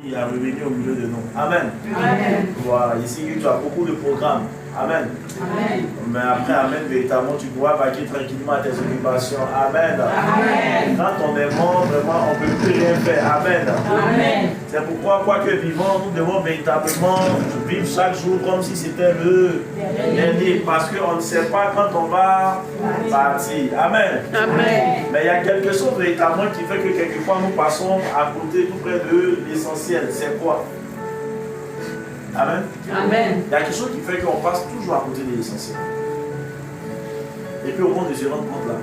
Il a revenu au milieu de nous. Amen. Amen. Voilà, ici tu as beaucoup de programmes. Amen. Amen. Mais après, Amen, véritablement, tu pourras vaquer tranquillement à tes occupations. Amen. Amen. Quand on est mort, vraiment, on ne peut plus rien faire. Amen. Amen. C'est pourquoi, quoi que vivons, nous devons véritablement vivre chaque jour comme si c'était le dernier. Parce qu'on ne sait pas quand on va partir. Amen. Amen. Mais il y a quelque chose véritablement qui fait que quelquefois nous passons à côté tout près de l'essentiel. C'est quoi? Amen. Amen. Il y a quelque chose qui fait qu'on passe toujours à côté de l'essentiel. Et puis au monde de se rendre compte là.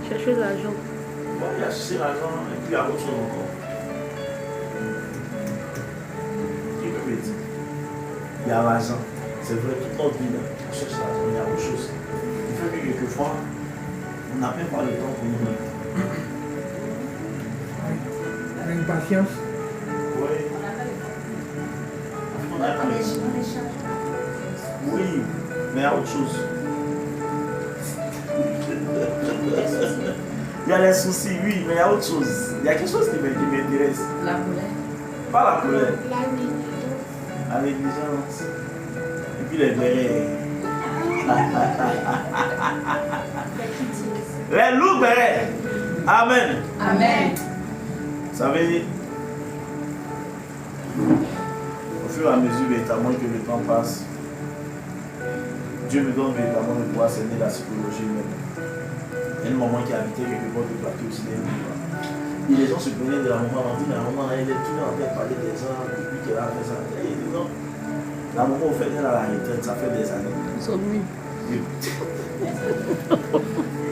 Chercher l'argent. Bon, il y a chercher l'argent et puis il y a autre chose encore. Qui peut me dire? Il y a l'argent. C'est vrai, toute notre vie là, on cherche l'argent, il y a autre chose. Il fait que quelquefois, on n'a même pas le temps pour nous mettre. L'impatience. Oui. On a pas le temps. Oui, mais il y a autre chose. Il y a les soucis, oui, mais il y a autre chose. Il y a quelque chose qui m'intéresse. La colère. Pas la colère. La négligence. Et puis les bérets. Les loups bérets. Amen. Amen. Vous savez, au fur et à mesure véritablement que le temps passe, Dieu me donne véritablement le pouvoir cerner la psychologie humaine. Il y a un moment qui habitait quelque part de plateau aussi des livres. Et les gens se plaignaient de la maman, on dit, mais la maman, elle est toujours en train de parler des gens depuis qu'elle a fait ça. Et il dit non. La maman, au fait, elle a la retraite, ça fait des années. Son nuit.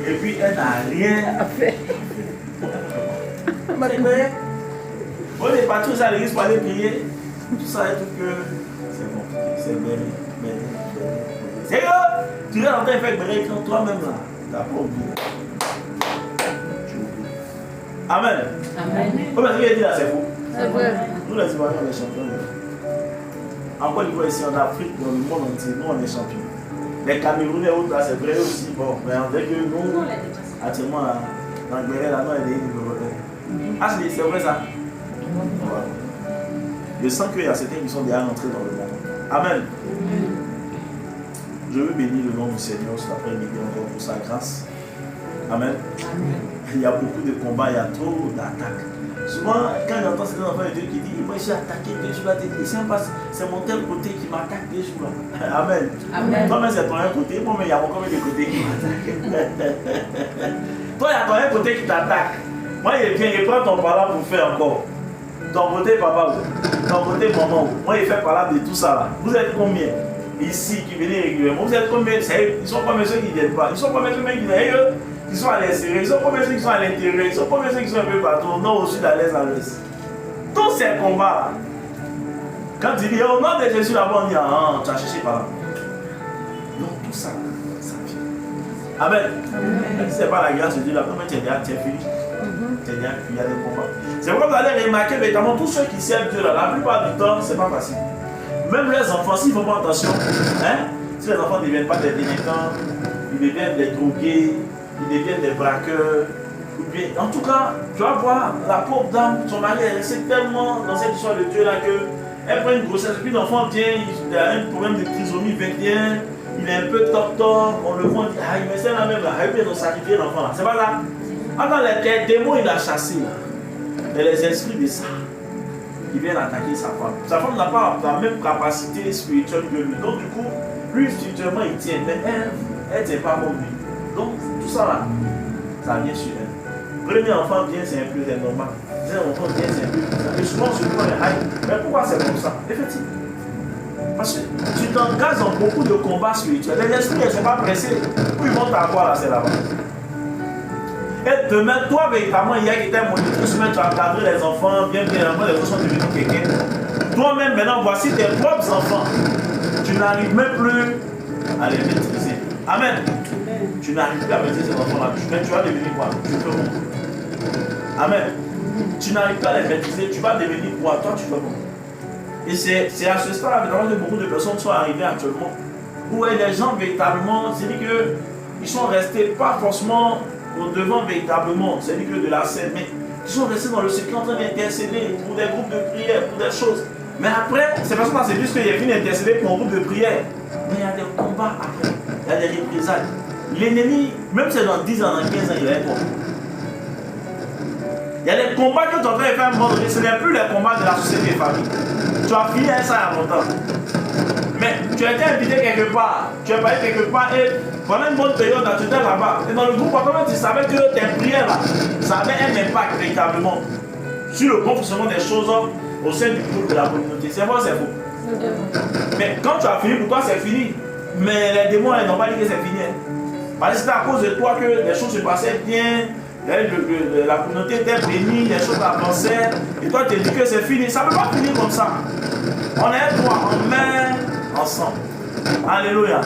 Et puis, elle n'a rien à faire. C'est vrai. On est parti aux l'église pour aller prier. Tout ça et tout que c'est compliqué. C'est bien. Sérieux? Tu es en train de faire béret quand toi-même là. Tu n'as pas oublié. Tu oublies. Amen. Amen. Comme ce qu'il dit là, c'est faux. C'est vrai. Nous les Ivoiriens, on est champions. En Côte d'Ivoire, ici en Afrique, dans le monde entier, nous on est champions. Les Camerounais autres là, c'est vrai aussi. Bon, mais on dirait que nous, actuellement, là, dans le béret là, nous on est des Ivoiriens. Ah, c'est vrai ça? Voilà. Je sens qu'il y a certains qui sont déjà rentrés dans le monde. Amen. Je veux bénir le nom du Seigneur cet après-midi encore pour sa grâce. Amen. Il y a beaucoup de combats, il y a trop d'attaques. Souvent, quand j'entends ces enfants de Dieu qui disent, moi j'ai attaqué Dieu, je vais te dire, c'est mon tel côté qui m'attaque Dieu. Amen. Amen. Toi-même, c'est ton un côté, moi, mais il y a encore des côtés qui m'attaquent. Toi, il y a ton un côté qui t'attaque. Moi, il vient, il prend ton parlant pour faire encore. Ton côté papa, ton côté maman. Moi, il fait parler de tout ça là. Vous êtes combien ici qui venez régulièrement? Vous êtes combien? Ils sont combien ceux qui ne viennent pas? Ils sont combien ceux qui viennent? Ils sont à l'extérieur. Ils sont combien ceux qui sont à l'intérieur? Ils sont combien ceux qui sont un peu partout? Au nord, au sud, à l'est, à l'ouest. Tous ces combats là. Quand tu dis au nom de Jésus là-bas, on dit ah, tu as cherché par là. Non, tout ça, ça vient. Amen. Si ce n'est pas la grâce de Dieu, là, comment tu es fini? Il y a des combats. C'est pourquoi vous allez remarquer, notamment tous ceux qui servent Dieu là, la plupart du temps, c'est pas facile. Même les enfants, s'ils ne font pas attention, hein, si les enfants ne deviennent pas des délinquants, ils deviennent des drogués, ils deviennent des braqueurs, ou bien, en tout cas, tu vas voir, la pauvre dame, son mari est resté tellement dans cette histoire de Dieu là que elle prend une grossesse, puis l'enfant vient, il a un problème de trisomie 21, il est un peu tortor, on le voit, on dit, ah, mais c'est la même là, il vient de sacrifier l'enfant là, c'est pas là. Quand les démons il a chassé là, et les esprits de ça, ils viennent attaquer sa femme. Sa femme n'a pas la même capacité spirituelle que lui. Donc du coup, lui spirituellement il tient, mais elle ne tient pas comme lui. Donc tout ça là, ça vient sur elle. Premier enfant vient, c'est un peu normal. Deuxième enfant vient, c'est un peu bizarre. Et souvent je prends les haïs. Mais pourquoi c'est comme ça? Effectivement. Parce que tu t'engages dans beaucoup de combats spirituels. Les esprits ne sont pas pressés. Où ils vont t'avoir là, c'est là-bas. Et demain, toi, véritablement, hier qui était moniteur, tu as encadré les enfants, bien, après les enfants sont devenus quelqu'un. Toi-même, maintenant, voici tes propres enfants. Tu n'arrives même plus à les maîtriser. Amen. Tu n'arrives plus à maîtriser ces enfants-là. Mais tu vas devenir quoi? Tu fais bon. Amen. Tu n'arrives pas à les maîtriser, tu vas devenir quoi? Toi, tu fais bon. Et c'est à ce stade, évidemment, que beaucoup de personnes sont arrivées actuellement, où les gens, véritablement, c'est-à-dire qu'ils sont restés pas forcément au devant véritablement, c'est-à-dire que de la scène, mais Ils sont restés dans le secret en train d'intercéder pour des groupes de prière, pour des choses. Mais après, c'est parce qu'on s'est dit qu'il y a fini d'intercéder pour un groupe de prière. Mais il y a des combats après. Il y a des représailles. L'ennemi, même si c'est dans 10 ans, dans 15 ans, il va être bon. Il y a des combats que tu es en train de faire à un moment donné. Ce n'est plus les combats de la société et famille. Tu as fini avec ça il y a longtemps. Mais tu as été invité quelque part. Tu es parti quelque part et pendant une bonne période, tu étais là-bas. Et dans le groupe, quand tu savais que tes prières là, ça avait un impact véritablement sur le bon fonctionnement des choses au sein du groupe de la communauté. C'est vrai ou c'est faux? Mais quand tu as fini, pour toi c'est fini. Mais les démons, ils n'ont pas dit que c'est fini. Parce que c'est à cause de toi que les choses se passaient bien, la communauté était bénie, les choses avançaient, et toi tu te dis que c'est fini. Ça ne peut pas finir comme ça. On est toi en main ensemble. Alléluia.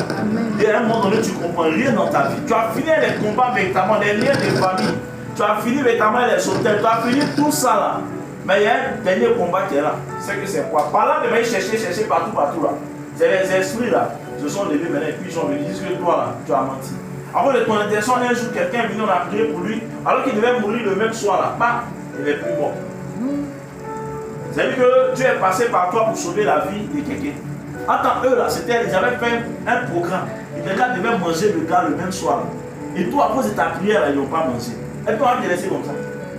Et à un moment donné, tu ne comprends rien dans ta vie. Tu as fini les combats véritablement, les liens de famille. Tu as fini véritablement les hôtels. Tu as fini tout ça là. Mais il y a un dernier combat qui est là. C'est que c'est quoi? Par là, tu vas chercher partout là. C'est les esprits là. Se sont levés maintenant et puis ils sont venus dire que toi là, tu as menti. Avant de ton intention, un jour quelqu'un est venu, on a prié pour lui, alors qu'il devait mourir le même soir là. Bah, il n'est plus mort. C'est-à-dire que Dieu est passé par toi pour sauver la vie de quelqu'un. Attends, eux là, ils avaient fait un programme. Les gars devaient manger le gars le même soir. Et toi, à cause de ta prière, là, ils n'ont pas mangé. Et toi, on va te laisser comme ça.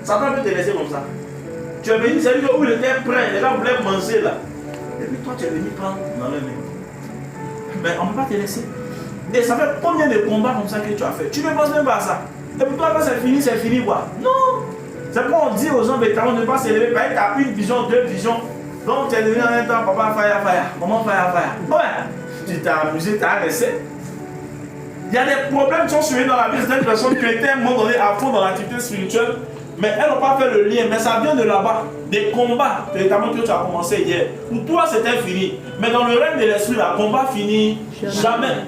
Satan peut te laisser comme ça. Tu es venu, c'est-à-dire que où il était prêt, les gars voulaient manger là. Et puis toi, tu es venu prendre dans le main. Mais on ne peut pas te laisser. Et ça fait combien de combats comme ça que tu as fait? Tu ne penses même pas à ça. Et pour toi, quand c'est fini quoi? Non! C'est pourquoi on dit aux gens de ne pas s'élever. Parce que tu as une vision, deux visions. Donc tu es devenu en même temps, papa, fire. Maman, fire. Ouais! Tu t'es amusé, tu as resté. Il y a des problèmes qui sont suivis dans la vie de certaines personnes qui étaient à un moment donné à fond dans l'activité spirituelle. Mais elles n'ont pas fait le lien. Mais ça vient de là-bas. Des combats, notamment que tu as commencé hier. Pour toi, c'était fini. Mais dans le règne de l'esprit, le combat finit jamais.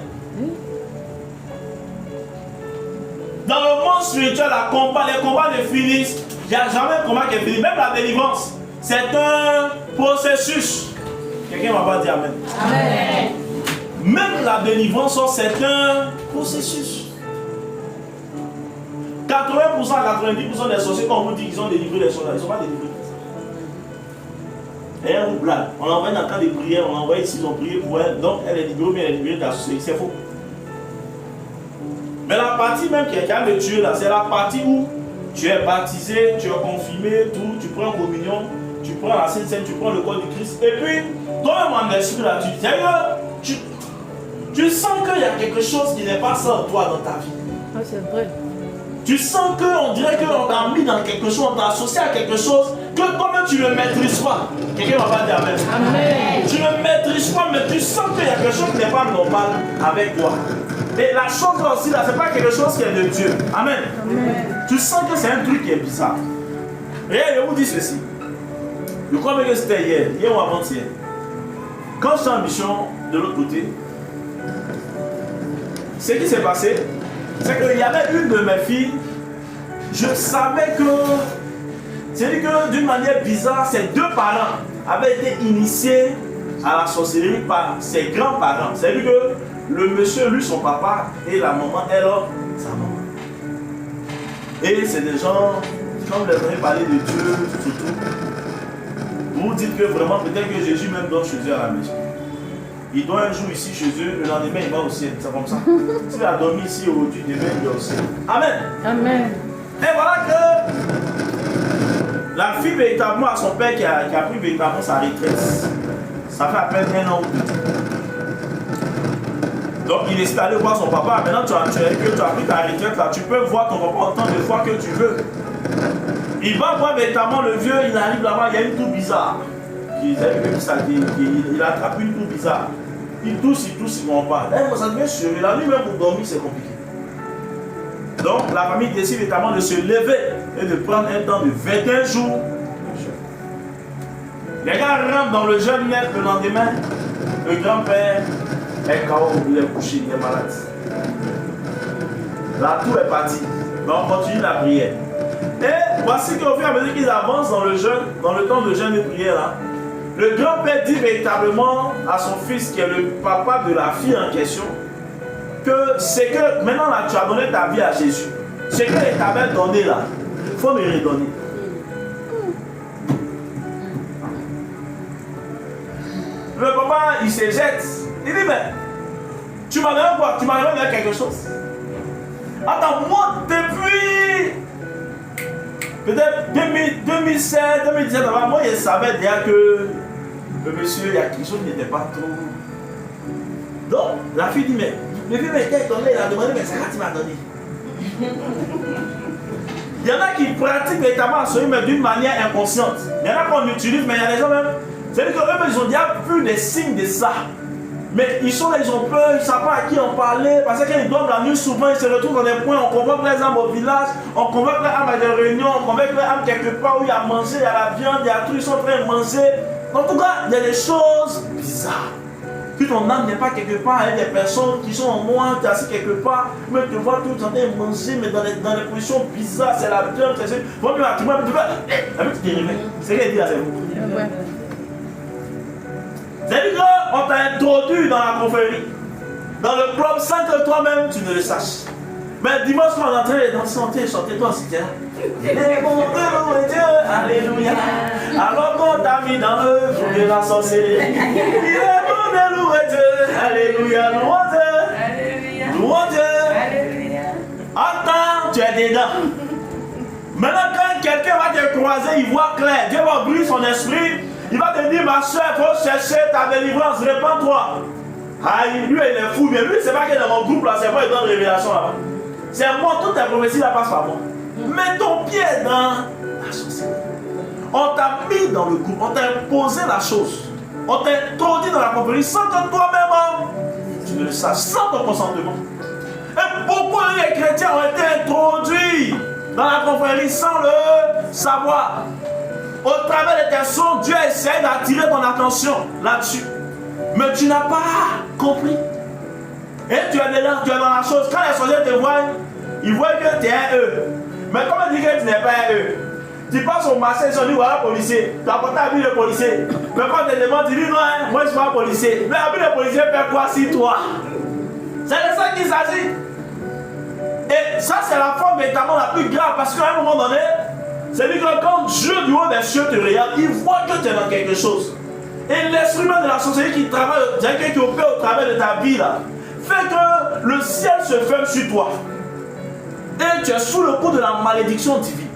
Dans le monde spirituel, les combats ne finissent. Il n'y a jamais un combat qui est fini. Même la délivrance, c'est un processus. Quelqu'un ne va pas dire Amen. Amen. Même la délivrance, c'est un processus. 80% à 90% des sorciers, quand on vous dit qu'ils ont délivré les soldats, ils ne sont pas délivrés. Et elle vous blague. On l'envoie dans le camp de prière, on l'envoie ici, ils ont prié pour elle. Donc elle est libérée, mais elle est libérée de la société. C'est faux. Mais la partie même qui est capable de tuer là, c'est la partie où tu es baptisé, tu es confirmé, tout, tu prends communion, tu prends la Sainte Seine, tu prends le corps du Christ. Et puis, toi-même en esprit là, tu sens qu'il y a quelque chose qui n'est pas ça en toi dans ta vie. Ah, c'est vrai. Tu sens qu'on dirait qu'on t'a mis dans quelque chose, on t'a associé à quelque chose que toi-même tu ne maîtrises pas. Quelqu'un va pas dire Amen. Amen. Tu ne maîtrises pas, mais tu sens qu'il y a quelque chose qui n'est pas normal avec toi. Et la chose aussi là, c'est pas quelque chose qui est de Dieu. Amen. Amen. Tu sens que c'est un truc qui est bizarre. Et je vous dis ceci. Je crois que c'était hier ou avant-hier. Quand j'étais en mission de l'autre côté, ce qui s'est passé, c'est qu'il y avait une de mes filles, je savais que, c'est-à-dire que d'une manière bizarre, ses deux parents avaient été initiés à la sorcellerie par ses grands-parents. C'est-à-dire que le monsieur, lui, son papa, et la maman, elle, sa maman. Et c'est des gens, quand vous leur avez parlé de Dieu, surtout, vous dites que vraiment, peut-être que Jésus même dort chez eux à la maison. Il dort un jour ici chez eux, le lendemain il va au ciel. C'est comme ça. S'il a dormi ici aujourd'hui, demain il va au ciel. Amen. Amen. Et voilà que la fille véritablement a son père qui a pris véritablement sa retraite. Ça fait à peine 1 an ou 2. Donc il est allé voir son papa. Maintenant tu as pris ta retraite là, tu peux voir ton papa autant de fois que tu veux. Il va voir véritablement le vieux, il arrive là-bas, il y a une toux bizarre. Il a attrapé une toux bizarre. Il tousse, il ne vont pas. Ça devient sûr. La nuit même pour dormir, c'est compliqué. Donc la famille décide notamment de se lever et de prendre un temps de 21 jours. Les gars rentrent dans le jeûne net le lendemain. Le grand-père est KO, il est couché, il est malade. La toux est partie. Donc on continue la prière. Et voici qu'au fur et à mesure qu'ils avancent dans le jeûne, dans le temps de jeûne et de prière là, le grand-père dit véritablement à son fils, qui est le papa de la fille en question, que c'est que maintenant là, tu as donné ta vie à Jésus. Ce qu'il t'avait donné là, il faut me redonner. Le papa, il se jette. Il dit, mais tu m'as donné quoi? Tu m'as donné quelque chose. Attends, moi, depuis peut-être 2016, 2017, moi, je savais déjà que le monsieur, il y a quelque chose qui n'était pas trop. Donc, la fille dit, mais le vieux m'était étonné, il a demandé, mais c'est quoi tu m'as donné? Il y en a qui pratiquent véritablement la mais d'une manière inconsciente. Il y en a qu'on utilise, mais il y a des gens même. C'est-à-dire qu'eux, ils ont déjà vu des signes de ça. Mais ils sont là, ils ont peur, ils ne savent pas à qui en parler. Parce que quand ils dorment la nuit, souvent, ils se retrouvent dans des points. On convoque les âmes au village, on convoque les âmes à des réunions, on convoque les âmes quelque part où il y a à manger, il y a la viande, il y a tout, ils sont en train de manger. En tout cas, il y a des choses bizarres. Que ton âme n'est pas quelque part avec des personnes qui sont en moi, tu es assis quelque part, mais tu vois tout en train de manger, mais dans des positions bizarres, c'est la viande, c'est ça. Bon, tu vas, tu te réveilles. C'est ce qu'il dit là, c'est vous. Ouais. C'est-à-dire qu'on t'a introduit dans la confrérie, dans le club, sans que toi-même tu ne le saches. Mais dimanche, quand on est en train de danser, chanter, toi aussi, tiens. Il est bon de Dieu, alléluia. Alors qu'on t'a mis dans le feu de la sorcellerie. Il est bon de louer Dieu, alléluia, louons Dieu. Louons Dieu. Attends, tu es dedans. Maintenant, quand quelqu'un va te croiser, il voit clair. Dieu va ouvrir son esprit. Il va te dire, ma soeur, il faut chercher ta délivrance, répands-toi. Aïe, lui, il est fou, mais lui, c'est pas qu'il est dans mon groupe là, c'est pas qu'il donne révélation là-bas. C'est moi, toutes tes prophéties là passent par moi. Mets ton pied dans la sorcellerie. On t'a mis dans le groupe, on t'a imposé la chose. On t'a introduit dans la confrérie sans que toi-même tu ne le saches, sans ton consentement. Et beaucoup de chrétiens ont été introduits dans la confrérie sans le savoir. Au travers de tes sons, Dieu essaie d'attirer ton attention là-dessus. Mais tu n'as pas compris. Et tu es là, tu es dans la chose. Quand les sorciers te voient, ils voient que tu es un eux. Mais comme ils disent que tu n'es pas un eux, tu passes au marché, ils ont dit voilà policier. Tu as porté l'habit de policier. Mais quand tu te demandes, tu dis non, hein, moi je ne suis pas policier. Mais l'habit de policier fait quoi si toi? C'est de ça qu'il s'agit. Et ça, c'est la forme véritablement la plus grave. Parce qu'à un moment donné, c'est-à-dire que quand Dieu du haut des cieux te regarde, il voit que tu es dans quelque chose. Et l'esprit même de la sorcellerie qui travaille, c'est-à-dire qui opère au travers de ta vie là, fait que le ciel se ferme sur toi. Et tu es sous le coup de la malédiction divine.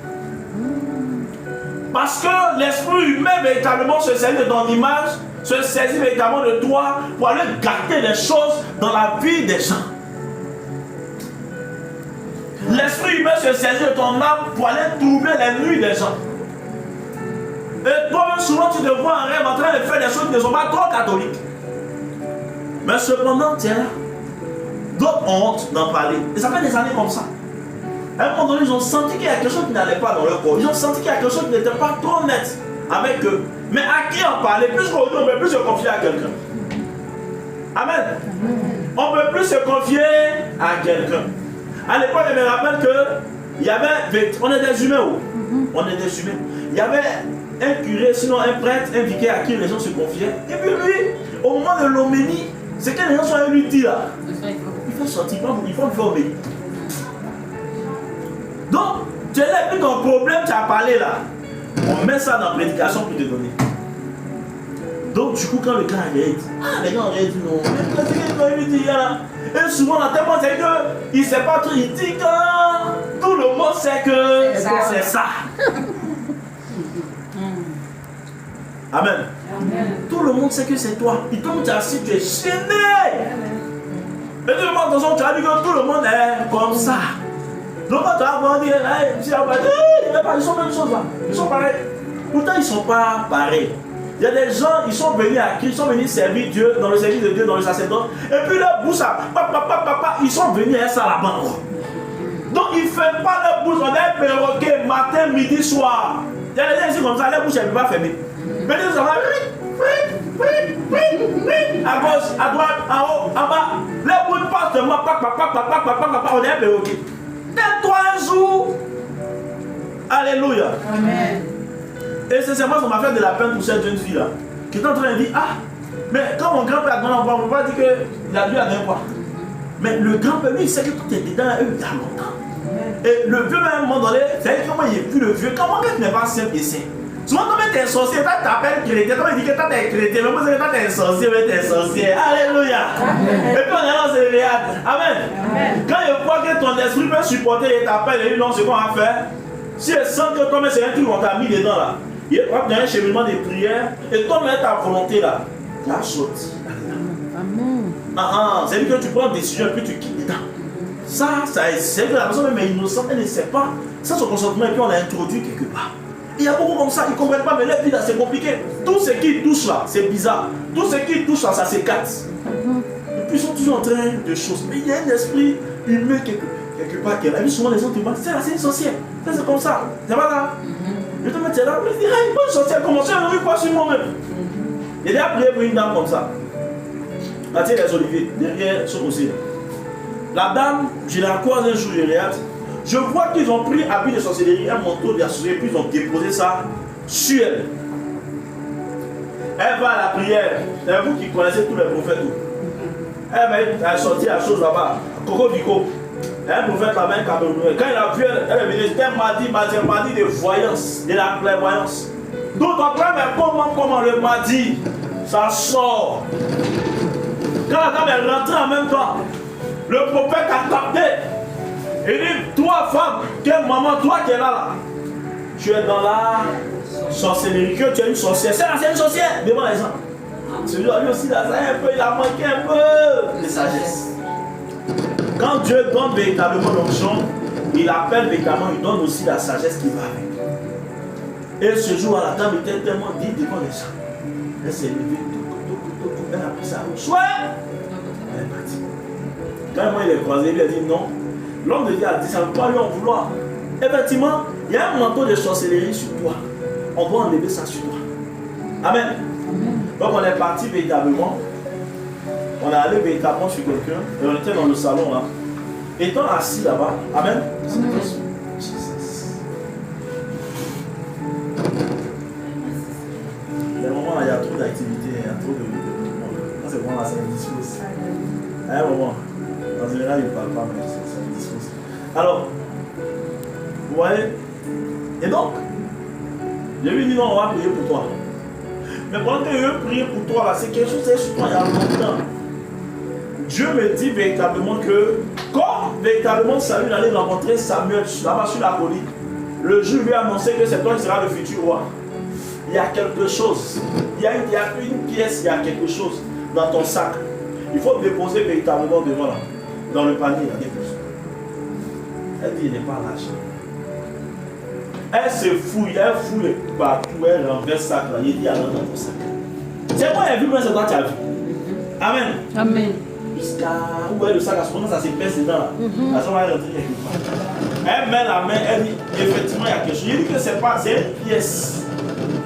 Parce que l'esprit humain véritablement se saisit de ton image, se saisit véritablement de toi pour aller gâter les choses dans la vie des gens. L'esprit humain se saisit de ton âme pour aller troubler les nuits des gens. Et toi, souvent, tu te vois en rêve en train de faire des choses qui ne sont pas trop catholiques. Mais cependant, tu es là. D'autres ont honte d'en parler. Et ça fait des années comme ça. À un moment donné, ils ont senti qu'il y a quelque chose qui n'allait pas dans leur corps. Ils ont senti qu'il y a quelque chose qui n'était pas trop net avec eux. Mais à qui en parler? Plus qu'aujourd'hui, on ne peut plus se confier à quelqu'un. Amen. On ne peut plus se confier à quelqu'un. À l'époque, je me rappelle qu'il y avait, on est des humains, on est des humains. Il y avait un curé, sinon un prêtre, un vicaire à qui les gens se confiaient. Et puis lui, au moment de l'homélie, c'est que les gens sont allés lui dire là, il faut sortir, il faut le faire obéir. Donc, tu es là, et puis ton problème, tu as parlé là. On met ça dans la prédication pour te donner. Donc, du coup, quand le gars arrive, les gens arrivent, non, mais c'est ce qu'il lui dit là. Et souvent, dans tellement c'est qu'il ne sait pas tout, il dit que tout le monde sait que c'est ça. Amen. Amen. Tout le monde sait que c'est toi. Et toi, tu es assis, tu es gêné. Et tout le monde, tu as dit que tout le monde est comme ça. Donc, quand tu as dit, ils sont même choses là. Ils sont pareils. Pourtant, ils ne sont pas pareils. Il y a des gens, ils sont venus à Christ, ils sont venus servir Dieu, dans le service de Dieu, dans le sacerdoce. Et puis leur bouche, ils sont venus à ça là-bas. Donc ils ne ferment pas leur bouche, on est perroquet matin, midi, soir. Il y a des gens ici comme ça, leur bouche elle ne peut pas fermer. Mais nous, ça va à gauche, à droite, en haut, en bas. Leur bouche passe de moi, on est perroquet. Tais-toi un jour. Alléluia. Amen. Et sincèrement, ça m'a fait de la peine pour cette jeune fille là, qui est en train de dire, ah, mais quand mon grand-père a donné un poids, on ne peut pas dire qu'il a dû à un poids. Mais le grand-père, lui, il sait que tout est dedans à eux il y a longtemps. Et le vieux, même à un moment donné, c'est comment il est plus le vieux. Comment tu n'es pas simple et sain? Souvent, quand tu es un sorcier, tu t'appelles chrétien, quand tu dis que tu es chrétien, mais vous savez que tu es un sorcier, mais tu es un sorcier. Alléluia. Et puis on est dans ce réel. Amen. Quand il voit que ton esprit peut supporter, il t'appelle et il dit non, ce qu'on va faire. Si elle sent que toi, c'est un truc qu'on t'a mis dedans là, il va dans un cheminement de prière et toi, ta volonté là, tu as sorti. Amen. C'est-à-dire que tu prends une décision et puis tu quittes dedans. Ça, c'est que la personne même est innocente, elle ne sait pas. Ça, son consentement, et puis on l'a introduit quelque part. Il y a beaucoup comme ça, ils ne comprennent pas, mais leur vie là, c'est compliqué. Tout ce qui touche là, c'est bizarre. Tout ce qui touche là, ça s'écarte. Et puis ils sont toujours en train de choses. Mais il y a un esprit humain quelque part qui est là. Et puis souvent les gens te demandent, c'est là, c'est une sorcière. C'est comme ça. C'est pas là. Je te mets là, je dis, ah, une bonne sorcière, comment ça, elle quoi sur moi-même. Il a prié pour une dame comme ça. Là, tu sais, les oliviers, derrière son aussi. La dame, je la croise un jour, je vois qu'ils ont pris habit de sorcellerie, un manteau de la sorcellerie, puis ils ont déposé ça sur elle. Elle va à la prière. C'est vous qui connaissez tous les prophètes. Elle est sortie la chose là-bas. Coco Dico. Un prophète là-bas, un Camerounais. Quand il a vu, elle est venue, c'était un mardi de voyance, de la clairvoyance. Donc après, mais comment le mardi, ça sort. Quand la dame est rentrée en même temps, le prophète a capté. Il dit, toi femme, quelle maman, toi qui es là, tu es dans la sorcellerie, que tu es une sorcière. C'est une sorcière devant les gens. Celui-là, lui aussi, là, un peu, il a manqué un peu de sagesse. Quand Dieu donne véritablement l'onction, il appelle véritablement, il donne aussi la sagesse qui va avec. Et ce jour, la dame était tellement digne devant les gens. Elle s'est levée, elle a pris sa roue. Soit elle est partie. Quand moi il est croisé, il lui a dit non. L'homme de Dieu a dit, ça ne peut pas lui en vouloir. Effectivement, il y a un manteau de sorcellerie sur toi. On doit enlever ça sur toi. Amen. Donc on est parti véritablement. On est allé véritablement sur quelqu'un. Et on était dans le salon là. Étant assis là-bas. Amen. Les moments là, il y a trop d'activités. Il y a trop de moments. C'est bon là, c'est un discours. À un moment. En général, il ne parle pas, mais c'est un discours. Alors, vous voyez. Et donc, je lui ai dit non, on va prier pour toi. Mais pendant que je veux prier pour toi, là, c'est quelque chose qui est sur toi il y a longtemps. Dieu me dit véritablement que, comme véritablement Saül allait rencontrer Samuel là-bas sur la colline, le jour lui a annoncé que c'est toi qui seras le futur roi. Il y a quelque chose, il y a une pièce, il y a quelque chose dans ton sac. Il faut le déposer véritablement devant là, dans le panier. Là, elle dit, il n'est pas l'argent. Elle se fouille partout, elle renverse ça, il dit, alors dans ton sac. C'est moi, elle a vu, mais c'est toi qui as vu. Amen. Amen. Jusqu'à où est le sac, à ce moment ça s'épaisse dedans là. À ce moment elle rentre quelque part. Elle met la main, elle dit, effectivement, il y a quelque chose. Il dit que c'est pas, c'est une pièce.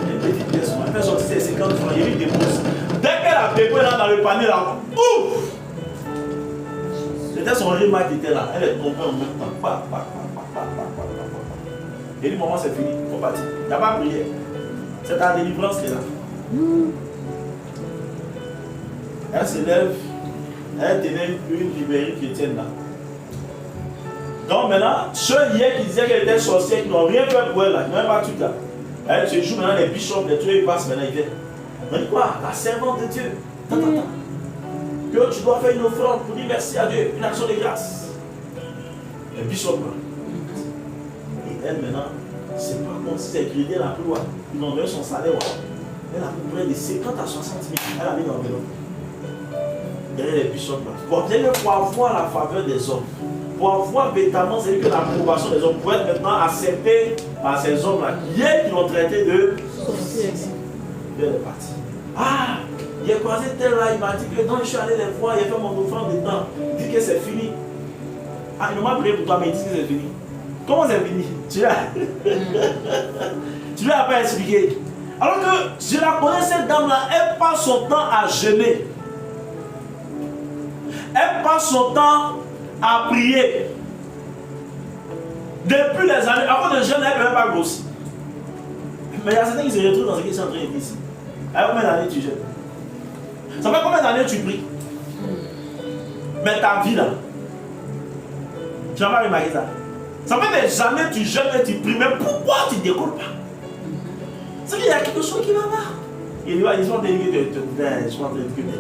Une petite pièce. Elle fait sortir ses 50 francs, il lui dépose. Dès qu'elle a déposé là dans le panier là, ouf! C'était son rima qui était là. Elle est tombée en même temps. Et du moment c'est fini, il faut partir. Il n'y a pas prié. C'est ta délivrance qui est là. Elle se lève, elle tenait une librairie chrétienne là. Donc maintenant, ceux hier qui disaient qu'elle était sorcière, qui n'ont rien fait pour elle là, qui n'ont même pas tout là. Elle se joue maintenant les bishops, les trucs, ils passent maintenant, ils viennent. On dit quoi? La servante de Dieu. Que tu dois faire une offrande pour dire merci à Dieu, une action de grâce. Les bishops là. Et elle maintenant, c'est pas comme si elle crédit la plus loin. Ils ont donné son salaire. Elle a pour près de 50 à 60 000. Elle a mis dans le vélo. Derrière les bishops là. Pour avoir la faveur des hommes, pour avoir véritablement, c'est que l'approbation des hommes, pour être maintenant accepté par ces hommes là, qui l'ont traité de sorciers. Elle est partie. Ah, il a croisé tel là, il m'a dit que non, je suis allé les voir, il a fait mon offrande dedans. Il dit que c'est fini. Ah, il m'a prié pour toi, mais il dit que c'est fini. Comment c'est fini? Tu lui as pas expliqué. Alors que je la connais, cette dame-là, elle passe son temps à jeûner. Elle passe son temps à prier. Depuis les années, avant de jeûner, elle ne peut même pas grossir. Mais il y a certains qui se retrouvent dans ce qu'ils sont en train de dire ici. Alors combien d'années tu jeûnes? Ça fait combien d'années tu pries? Mais ta vie là, tu n'as pas remarqué ça? Ça fait des années tu jeûnes et tu pries, mais pourquoi tu ne décolles pas? C'est qu'il y a quelque chose qui va pas. Ils sont en train de dire que tu es ils sont en train de dire que tu es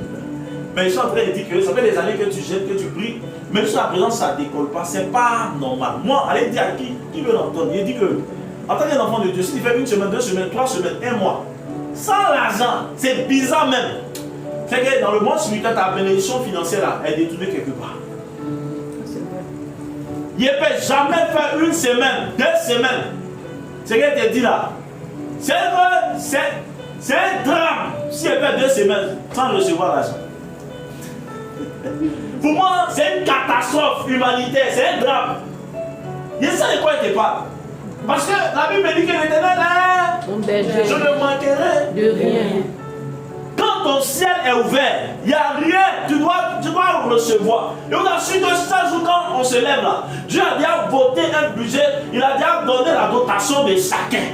mais ils sont en train de dire que ça fait des années que tu jettes, que tu pries, mais jusqu'à présent ça ne décolle pas. C'est pas normal. Moi, allez dire à qui veut l'entendre. Il dit que, en tant qu'enfant de Dieu, si tu fais 1 semaine, 2 semaines, 3 semaines, 1 mois, sans l'argent, c'est bizarre même. C'est que dans le monde spirituel, ta bénédiction financière là, elle est détournée quelque part. Il ne peut jamais faire 1 semaine, 2 semaines. C'est ce qu'il te dit là. C'est un drame si elle fait 2 semaines sans recevoir l'argent. Pour moi, c'est une catastrophe humanitaire, c'est un drame. Il sait de quoi il te parle. Parce que la Bible dit que l'Éternel est, je ne manquerai de rien. Quand ton ciel est ouvert, il n'y a rien, tu dois recevoir. Et on a su que chaque jour quand on se lève là, Dieu a déjà voté un budget, il a déjà donné la dotation de chacun.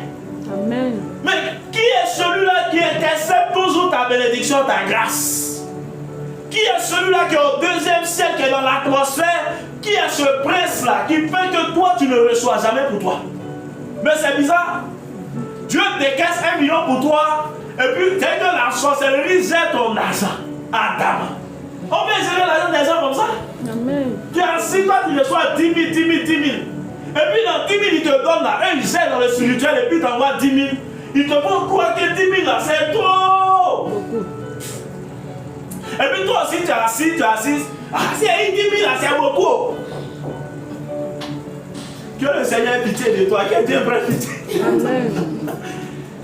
Amen. Mais qui est celui-là qui intercepte toujours ta bénédiction, ta grâce? Qui est celui-là qui est au 2e ciel, qui est dans l'atmosphère? Qui est ce prince-là qui fait que toi tu ne reçois jamais pour toi? Mais c'est bizarre. Dieu décaisse 1 million pour toi, et puis dès que la sorcellerie jette ton argent à Adam. On peut gérer l'argent des gens comme ça? Amen. Tu es assis, toi tu reçois 10 000, 10 000, 10 000. Et puis dans 10 000, ils te donnent là, eux ils jettent dans le spirituel, et puis tu envoies 10 000. Ils te font croire que 10 000 là, c'est trop. Beaucoup. Et puis toi aussi, tu es assis, ah, si il y a 10 000 là, c'est beaucoup. Que le Seigneur ait pitié de toi, que Dieu prenne pitié. Amen.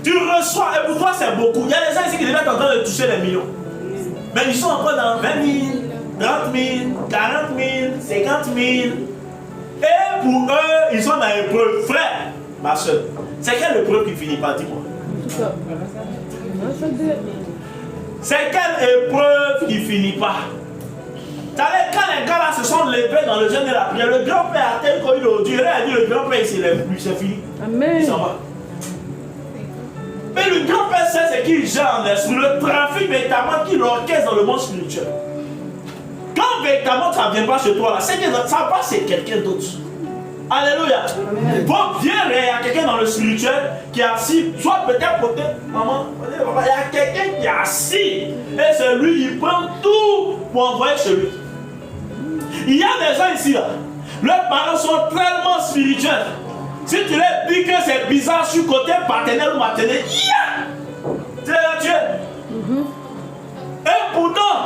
Tu reçois, et pour toi c'est beaucoup. Il y a des gens ici qui devaient être en train de toucher les millions. Mais ils sont encore dans 20 000, 30 000, 40 000, 50 000. Et pour eux, ils sont dans l'épreuve. Frère, ma soeur, c'est quelle épreuve qui finit pas, dis-moi? C'est quelle épreuve qui finit pas? Quand les gars là se sont levés dans le jeûne de la prière, le grand-père a tel qu'il a dit, le grand-père il s'est levé plus, c'est fini. Amen. Il s'en va. Mais le grand-père sait ce qu'il gère en esprit, le trafic véritablement qu'il orchestre dans le monde spirituel. Quand véritablement ça ne vient pas chez toi, là, c'est que ça passe chez quelqu'un d'autre. Alléluia. Bon, viens, il y a quelqu'un dans le spirituel qui est assis, soit peut-être côté, maman, il y a quelqu'un qui est assis, et c'est lui, il prend tout pour envoyer chez lui. Il y a des gens ici, là, leurs parents sont tellement spirituels. Si tu leur dis que c'est bizarre sur le côté paternel ou maternel, tu les tué. Et pourtant,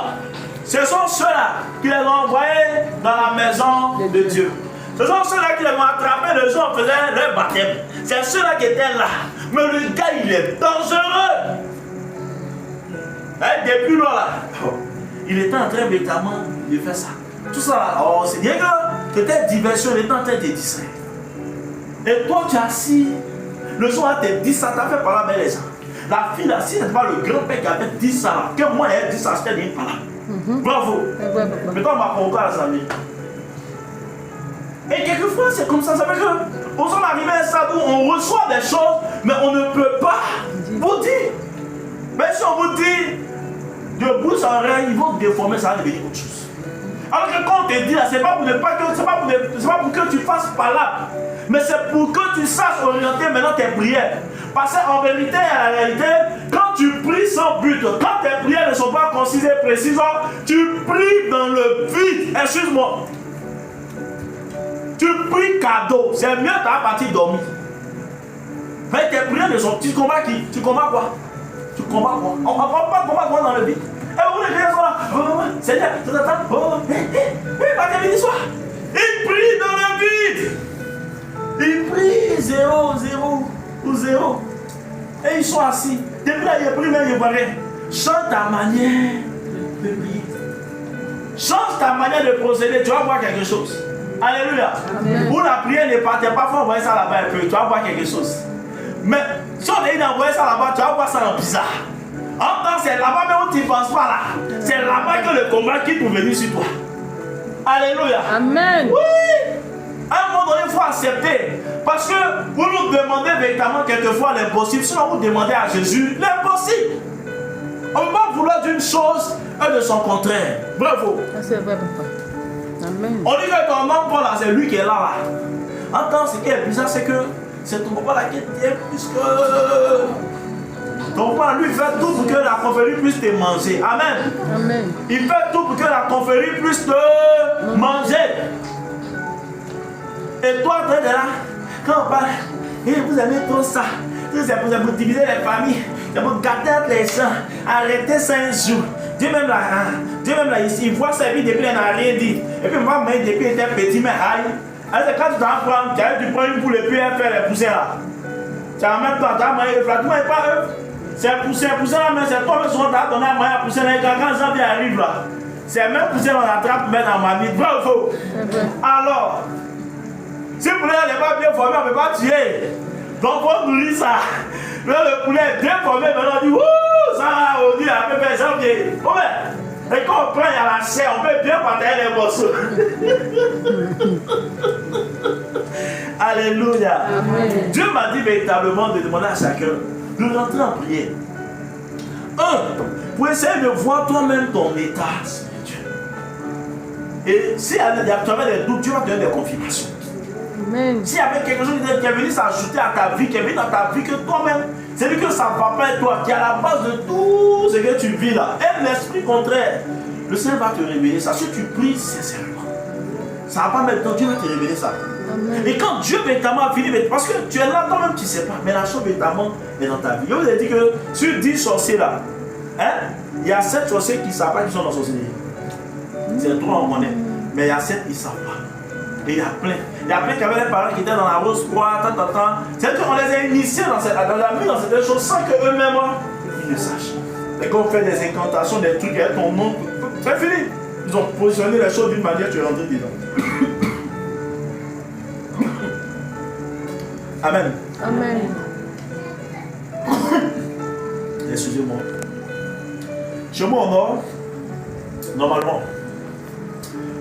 ce sont ceux-là qui les ont envoyés dans la maison de Dieu. Ce sont ceux-là qui les ont attrapés le jour où on faisait leur baptême. C'est ceux-là qui étaient là. Mais le gars, il est dangereux. Et depuis là, il était en train véritablement de faire ça. Tout ça là, oh, c'est bien que peut-être diversion, il était en train de distraire. Et toi, tu es assis. Le soir, tu as dit ça, tu as fait parler avec les gens. La fille là, si ce n'est pas le grand-père qui avait dit ça là, que moi, elle a dit ça, je t'ai dit pas là. Bravo. Mais toi, on m'a convoqué à la famille. Et quelquefois, c'est comme ça. Ça veut dire qu'on s'en arrive à un stade où on reçoit des choses, mais on ne peut pas vous dire. Mais si on vous dit, de bouche en oreille, ils vont déformer, ça va devenir autre chose. Alors que quand on te dit là, c'est pas pour que tu fasses palabre, mais c'est pour que tu saches orienter maintenant tes prières. Parce qu'en vérité et en réalité, quand tu pries sans but, quand tes prières ne sont pas concises et précises, tu pries dans le vide. Excuse-moi. Tu pries cadeau. C'est mieux ta partie dormir. Mais tes prières ne sont pas. Tu combats qui? Tu combats quoi? Tu combats quoi? On ne va pas combattre quoi dans le vide. Et vous les gens sont là. Seigneur, tu t'attends. Oui, soir. Il prie dans le vide. Il prie 0, 0 ou 0. Et ils sont assis. Depuis là, il prie même, il ne voit rien. Change ta manière de prier. Change ta manière de procéder. Tu vas voir quelque chose. Alléluia. Où la prière n'est pas, parfois on voit ça là-bas un peu. Tu vas voir quelque chose. Mais si on est d'envoyer ça là-bas, tu vas voir ça en bizarre. En tant que c'est là-bas, mais où tu ne penses pas là. C'est là-bas que le combat quitte pour venir sur toi. Alléluia. Amen. Oui. À un moment donné, il faut accepter. Parce que vous nous demandez véritablement quelquefois l'impossible. Sinon, vous demandez à Jésus l'impossible. On ne peut pas vouloir d'une chose et de son contraire. Bravo. C'est vrai, papa. Amen. On dit que ton homme, là, c'est lui qui est là. Entends, ce qui est bizarre, c'est que c'est ton papa là qui est puisque Ton père, lui, fait tout pour que la confrérie puisse te manger. Amen. Amen. Il fait tout pour que la confrérie puisse te manger. Et toi, tu es là, quand on parle, vous aimez trop ça. C'est pour diviser les familles, c'est pour gâter les gens. Arrêtez ça un jour. Dieu même là, ici, il voit ça et puis depuis il n'a rien dit. Et puis moi, depuis il était petit, mais aïe. Alors quand tu t'en prends, tu prends une poule et puis elle fait les poussins là. C'est en même temps, tu as maillé le flatement et pas eux. C'est poussé là, mais c'est toi qui as donné à mailler à pousser là. Quand janvier arrive là, c'est même poussé là, on attrape, mettre dans ma vie. Bravo. Alors, si le poulet n'est pas bien formé, on ne peut pas tuer. Donc, il faut nourrir ça. Le poulet est bien formé, maintenant on dit, ouh, ça, on dit à peu près janvier. Et quand on prend, il y a la chair, on peut bien partager les morceaux. Alléluia. Amen. Dieu m'a dit véritablement de demander à chacun de rentrer en prière. Pour essayer de voir toi-même ton état spirituel. Et si tu avais des doutes, tu vas te donner des confirmations. S'il y avait quelque chose qui est venu s'ajouter à ta vie, qui est venu dans ta vie, que toi-même, c'est lui que ça ne va pas être toi, qui est à la base de tout ce que tu vis là. Et l'esprit contraire, le Seigneur va te révéler ça. Si tu pries sincèrement, ça ne va pas mettre temps, Dieu va te révéler ça. Amen. Et quand Dieu véritablement a fini, parce que tu es là toi-même, tu ne sais pas, mais la chose véritablement est dans ta vie. Je vous ai dit que sur 10 sorciers là, il y a 7 sorciers qui ne savent pas qu'ils sont dans la sorcellerie. C'est 3 on connaît, mais il y a 7 qui ne savent pas. Et il y a plein. Il y a plein qui avaient des parents qui étaient dans la rose croix, c'est-à-dire qu'on les a initiés dans certaines choses sans qu'eux-mêmes ils ne sachent. Et quand on fait des incantations, des trucs, avec ton nom, c'est fini. Ils ont positionné les choses d'une manière, tu es rentré dedans. Amen. Amen. Excusez-moi. Chez moi au nord, normalement,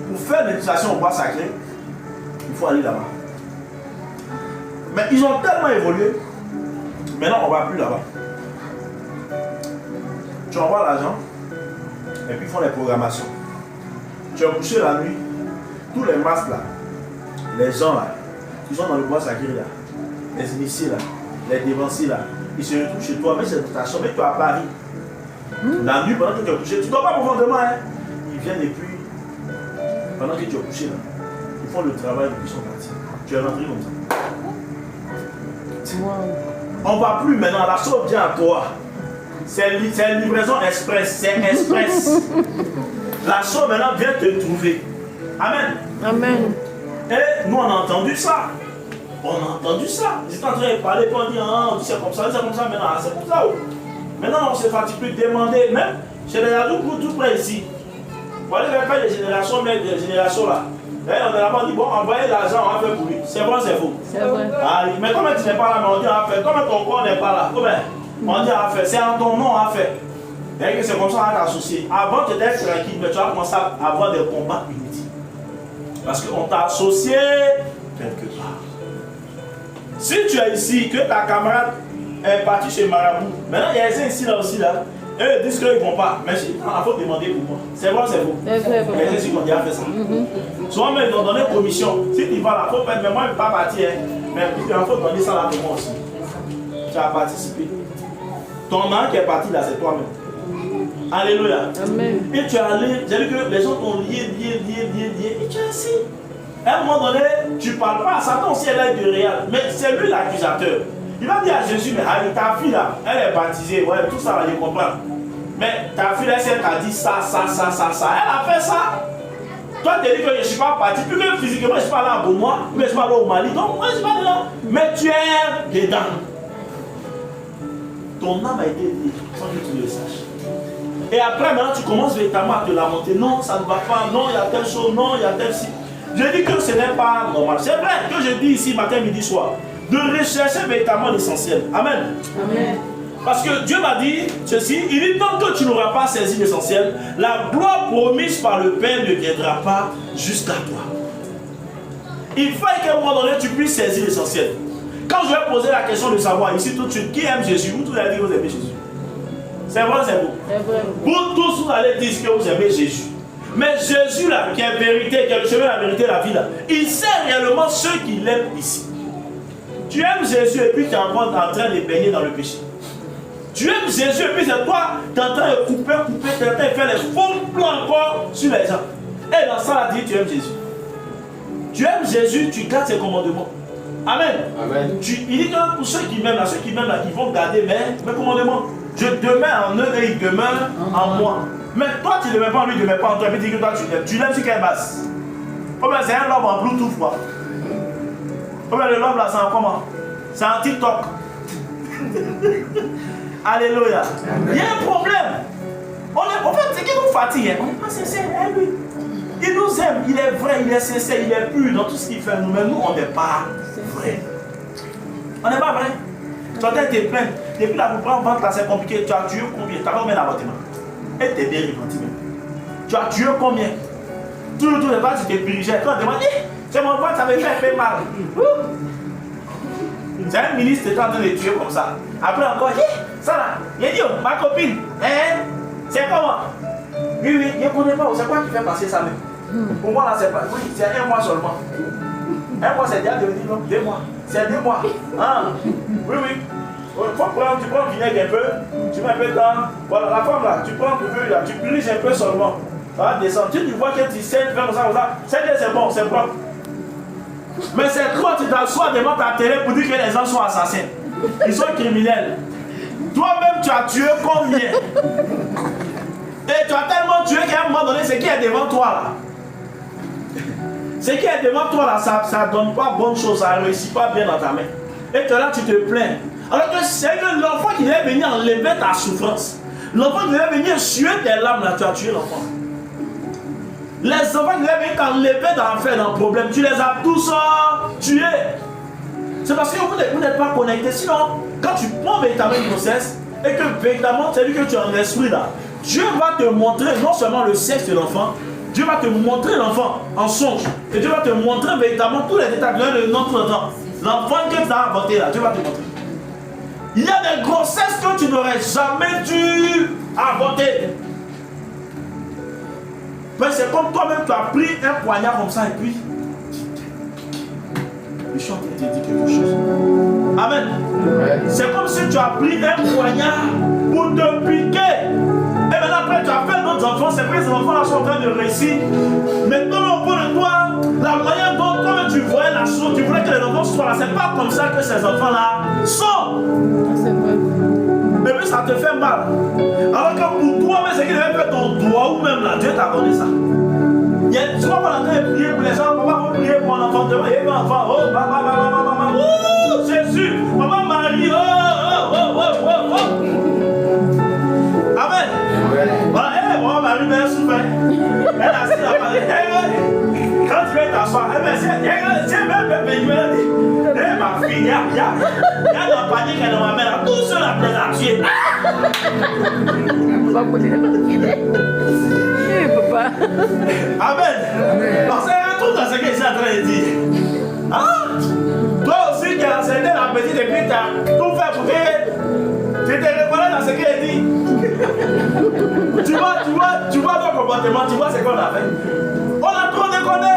pour faire l'initiation au bois sacré, il faut aller là-bas. Mais ils ont tellement évolué. Maintenant, on ne va plus là-bas. Tu envoies l'argent et puis ils font les programmations. Tu as couché la nuit, tous les masques là, les gens là, qui sont dans le bois sacré là, les initiés là, les dévanciers là, ils se retrouvent chez toi, mais c'est dans ta chambre, mais tu es à Paris. La nuit, pendant que tu es couché, tu ne dors pas profondément. Ils viennent et puis, pendant que tu es couché là, ils font le travail et puis ils sont partis. Tu es rentré comme ça. Wow. On ne va plus maintenant, la chose vient à toi. C'est une livraison express, c'est express. La chose maintenant vient te trouver. Amen. Amen. Et nous on a entendu ça. On a entendu ça. Ils étaient en train de parler, puis on dit, ah, c'est comme ça, maintenant, c'est comme ça. Maintenant on ne se fatigue plus de demander, même chez les adultes tout près ici. Vous allez faire des générations, mais des générations là. Et on a d'abord dit, bon, envoyez l'argent, on va faire pour lui. C'est vrai, c'est faux. C'est vrai. Ah, mais comment tu n'es pas là, mais on dit, on va faire. Comment ton corps n'est pas là, comment on dit, on va faire. C'est en ton nom, on va faire. Et c'est comme ça qu'on va t'associer. Avant, tu étais tranquille, mais tu vas commencer à avoir des combats inutiles. Parce qu'on t'a associé quelque part. Si tu es ici, que ta camarade est partie chez Marabout, maintenant il y a des gens ici là aussi là, eux ils disent qu'ils ne vont pas, mais il faut demander pour moi. C'est vrai, c'est faux. C'est vrai. Il y a des gens qui ont déjà fait ça. Souvent même ils ont donné commission. Si tu vas là, il faut faire, mais moi je ne vais pas partir. Mais il faut demander ça là pour moi aussi. Tu as participé. Ton âme qui est parti là, c'est toi-même. Alléluia. Amen. Et tu es allé, j'ai vu que les gens t'ont lié, et tu es assis. À un moment donné, tu ne parles pas à Satan si elle est du réel, mais c'est lui l'accusateur. Il va dire à Jésus, mais ta fille là, elle est baptisée, ouais, tout ça là, je comprends. Mais ta fille là, elle t'a dit ça. Elle a fait ça. Toi, tu dis que je ne suis pas parti, plus que physiquement, je ne suis pas là pour moi, mais je suis pas là au Mali, donc moi je ne suis pas là. Mais tu es dedans. Ton âme a été liée sans que tu le saches. Et après, maintenant, tu commences véritablement à te lamenter. Non, ça ne va pas. Non, il y a telle chose. Non, il y a telle chose. Je dis que ce n'est pas normal. C'est vrai que je dis ici, matin, midi, soir, de rechercher véritablement l'essentiel. Amen. Amen. Parce que Dieu m'a dit ceci. Il dit, tant que tu n'auras pas saisi l'essentiel, la gloire promise par le Père ne viendra pas jusqu'à toi. Il faut qu'à un moment donné, tu puisses saisir l'essentiel. Quand je vais poser la question de savoir ici tout de suite, qui aime Jésus? Vous tous allez dire que vous aimez Jésus. C'est vrai, c'est beau. Vous tous, vous allez dire que vous aimez Jésus. Mais Jésus, là, qui est vérité, qui est le chemin, la vérité, la vie, là, il sait réellement ceux qui l'aiment ici. Tu aimes Jésus et puis tu es encore en train de baigner dans le péché. Tu Tu aimes Jésus et puis c'est toi, tu es en train de couper, tu es en train de faire les faux plans encore sur les gens. Et dans ça, là, dit tu aimes Jésus. Tu aimes Jésus, tu gardes ses commandements. Amen. Amen. Il dit que pour ceux qui m'aiment là, ils vont garder mes commandements. Je demeure en eux et ils demeurent en moi. Mais toi, tu ne demeures pas en lui, tu ne demeures pas en toi. Et puis tu dis que toi, tu l'aimes. Tu l'aimes sur quelle base? Oh ben, c'est un love en Bluetooth, quoi. Oh ben, le love là, c'est en comment? C'est en TikTok. Alléluia. Il y a un problème. En fait, c'est qu'il nous fatigue. On n'est pas sincère, hein, lui. Il nous aime, il est vrai, il est sincère, il est pur dans tout ce qu'il fait. Nous-mêmes, nous, on n'est pas vrai. On n'est pas vrai. Tu as été plein. Depuis la coupe vente là, c'est compliqué. Tu as tué combien? Tu as combien d'avortements? Et tu es bien repenti même. Tu as tué combien? Tout le temps, tu t'es purigé. Quand on demande, c'est mon pote, ça me fait mal. C'est un ministre qui est en train de tuer comme ça. Après encore, ça là, il a dit, ma copine, hein, c'est comment? Oui, je ne connais pas. C'est quoi qui fait passer ça même? Pour moi là, c'est pas. Oui, c'est 1 mois seulement. 1 mois, c'est déjà devenu 2 mois. C'est 2 mois. Ah, oui. Tu prends le vinaigre un peu, tu mets un peu dedans. Voilà, la femme là, tu prends le peu là, tu puriges un peu seulement. Ça va descendre. Tu vois que tu saignes, comme ça. C'est bon, c'est propre. Mais c'est toi, tu t'assois devant ta télé pour dire que les gens sont assassins. Ils sont criminels. Toi-même, tu as tué combien? Et tu as tellement tué qu'à un moment donné, ce qui est devant toi là. Ce qui est devant toi là, ça ne donne pas bonne chose, ça ne réussit pas bien dans ta main. Et toi là, tu te plains. Alors que c'est l'enfant qui devait venir enlever ta souffrance. L'enfant qui devait venir suer tes larmes là, tu as tué l'enfant. Les enfants qui devaient venir t'enlever dans le problème, tu les as tous tués. C'est parce que vous n'êtes pas connectés. Sinon, quand tu prends véritablement une grossesse, et que véritablement, c'est lui que tu as en esprit là, Dieu va te montrer non seulement le sexe de l'enfant, Dieu va te montrer l'enfant en songe. Et Dieu va te montrer véritablement tous les détails de notre enfant. L'enfant que tu as avorté là, Dieu va te montrer. Il y a des grossesses que tu n'aurais jamais dû avorter. Mais c'est comme toi-même, tu as pris un poignard comme ça et puis je suis en train de te dire quelque chose. Amen. C'est comme si tu as pris un poignard pour te piquer. Et maintenant après tu as fait d'autres enfants, c'est vrai que ces enfants-là sont en train de réussir. Mais toi au fond de toi, la manière dont toi tu voyais la chose, tu voulais que les enfants soient là, c'est pas comme ça que ces enfants-là sont. C'est vrai. Et puis ça te fait mal. Alors que pour toi, mais c'est qu'il devait faire ton doigt ou même là, Dieu t'a donné ça. Tu vas pas en train de prier pour les gens, papa vous prier pour un enfant, demain, il y a un enfant, oh, maman, oh, Jésus, maman Marie, oh. Amen. Voilà, maman Marie, mais elle souffre. Elle a assis la parole. Quand tu viens t'asseoir, c'est même ma fille, il y a dans le panier qu'elle est dans ma main, tout seul à présenter. Papa. Amen. Parce qu'il y a un truc dans ce que je suis en train de dire. Hein? Toi aussi qui as enseigné la petite et puis tu as tout fait pour que tu te reconnais dans ce qu'elle dit. tu vois ton comportement, tu vois ce qu'on a fait. On a trop déconné.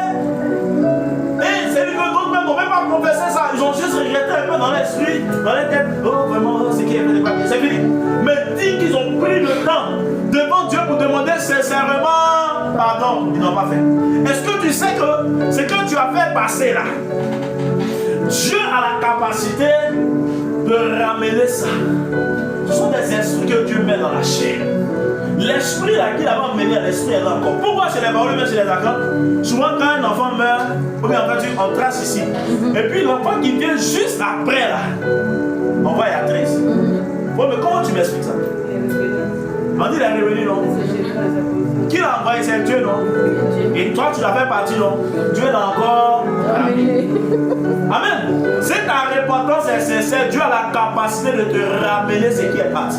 Et c'est lui que d'autres même n'ont même pas confessé ça. Ils ont juste regretté un peu dans l'esprit, dans les têtes. Oh vraiment, c'est qui est fait, c'est fini. Mais dis qu'ils ont pris le temps devant Dieu pour demander sincèrement pardon. Ils n'ont pas fait. Est-ce que tu sais que ce que tu as fait passer là, Dieu a la capacité de ramener ça. Ce sont des esprits que Dieu met dans la chair. L'esprit là qu'il a mené à l'esprit est là encore. Pourquoi chez les parole, mais chez les accords? Souvent quand un enfant meurt, ou bien on trace ici. Et puis l'enfant qui vient juste après là, on voit il y a 13. Bon, mais comment tu m'expliques ça? On dit il est revenu, non? Qui l'a envoyé? C'est Dieu, non? Et toi tu l'as fait partie, non? Dieu l'a encore ramené. Amen. Si ta repentance est sincère, Dieu a la capacité de te ramener ce qui est parti.